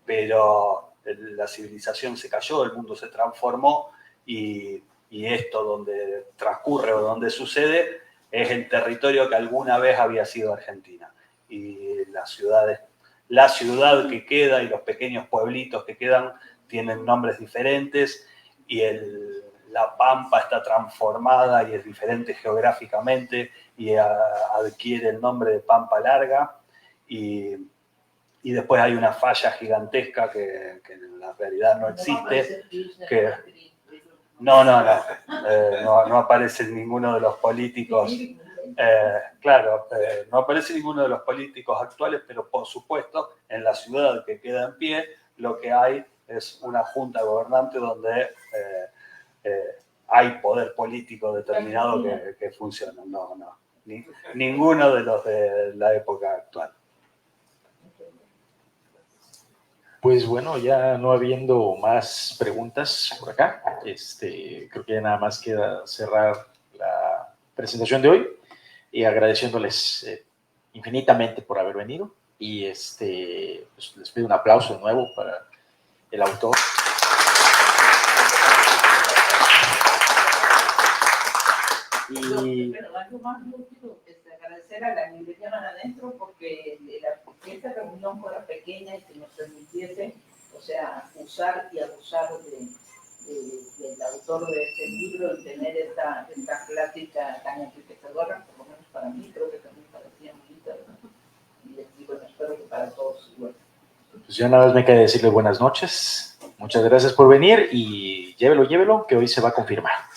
pero la civilización se cayó, el mundo se transformó, y esto donde transcurre o donde sucede es el territorio que alguna vez había sido Argentina. Y la ciudad que queda y los pequeños pueblitos que quedan tienen nombres diferentes, y la Pampa está transformada y es diferente geográficamente y adquiere el nombre de Pampa Larga, y después hay una falla gigantesca que en la realidad no existe. No aparece ninguno de los políticos. No aparece ninguno de los políticos actuales, pero por supuesto en la ciudad que queda en pie lo que hay es una junta gobernante donde hay poder político determinado que funciona. Ninguno de los de la época actual. Pues bueno, ya no habiendo más preguntas por acá, creo que ya nada más queda cerrar la presentación de hoy, y agradeciéndoles infinitamente por haber venido, y pues les pido un aplauso de nuevo para el autor. Pero algo más, yo quiero agradecer a la librería Mar Adentro, porque esta reunión fuera pequeña y que nos permitiese, o sea, usar y abusar del autor de este libro y tener esta plática tan enriquecedora, por lo menos para mí, creo que también para ti, Angelita, ¿verdad? Y bueno, espero que para todos igual. Pues ya nada más me queda decirles buenas noches, muchas gracias por venir, y llévelo, que hoy se va a confirmar.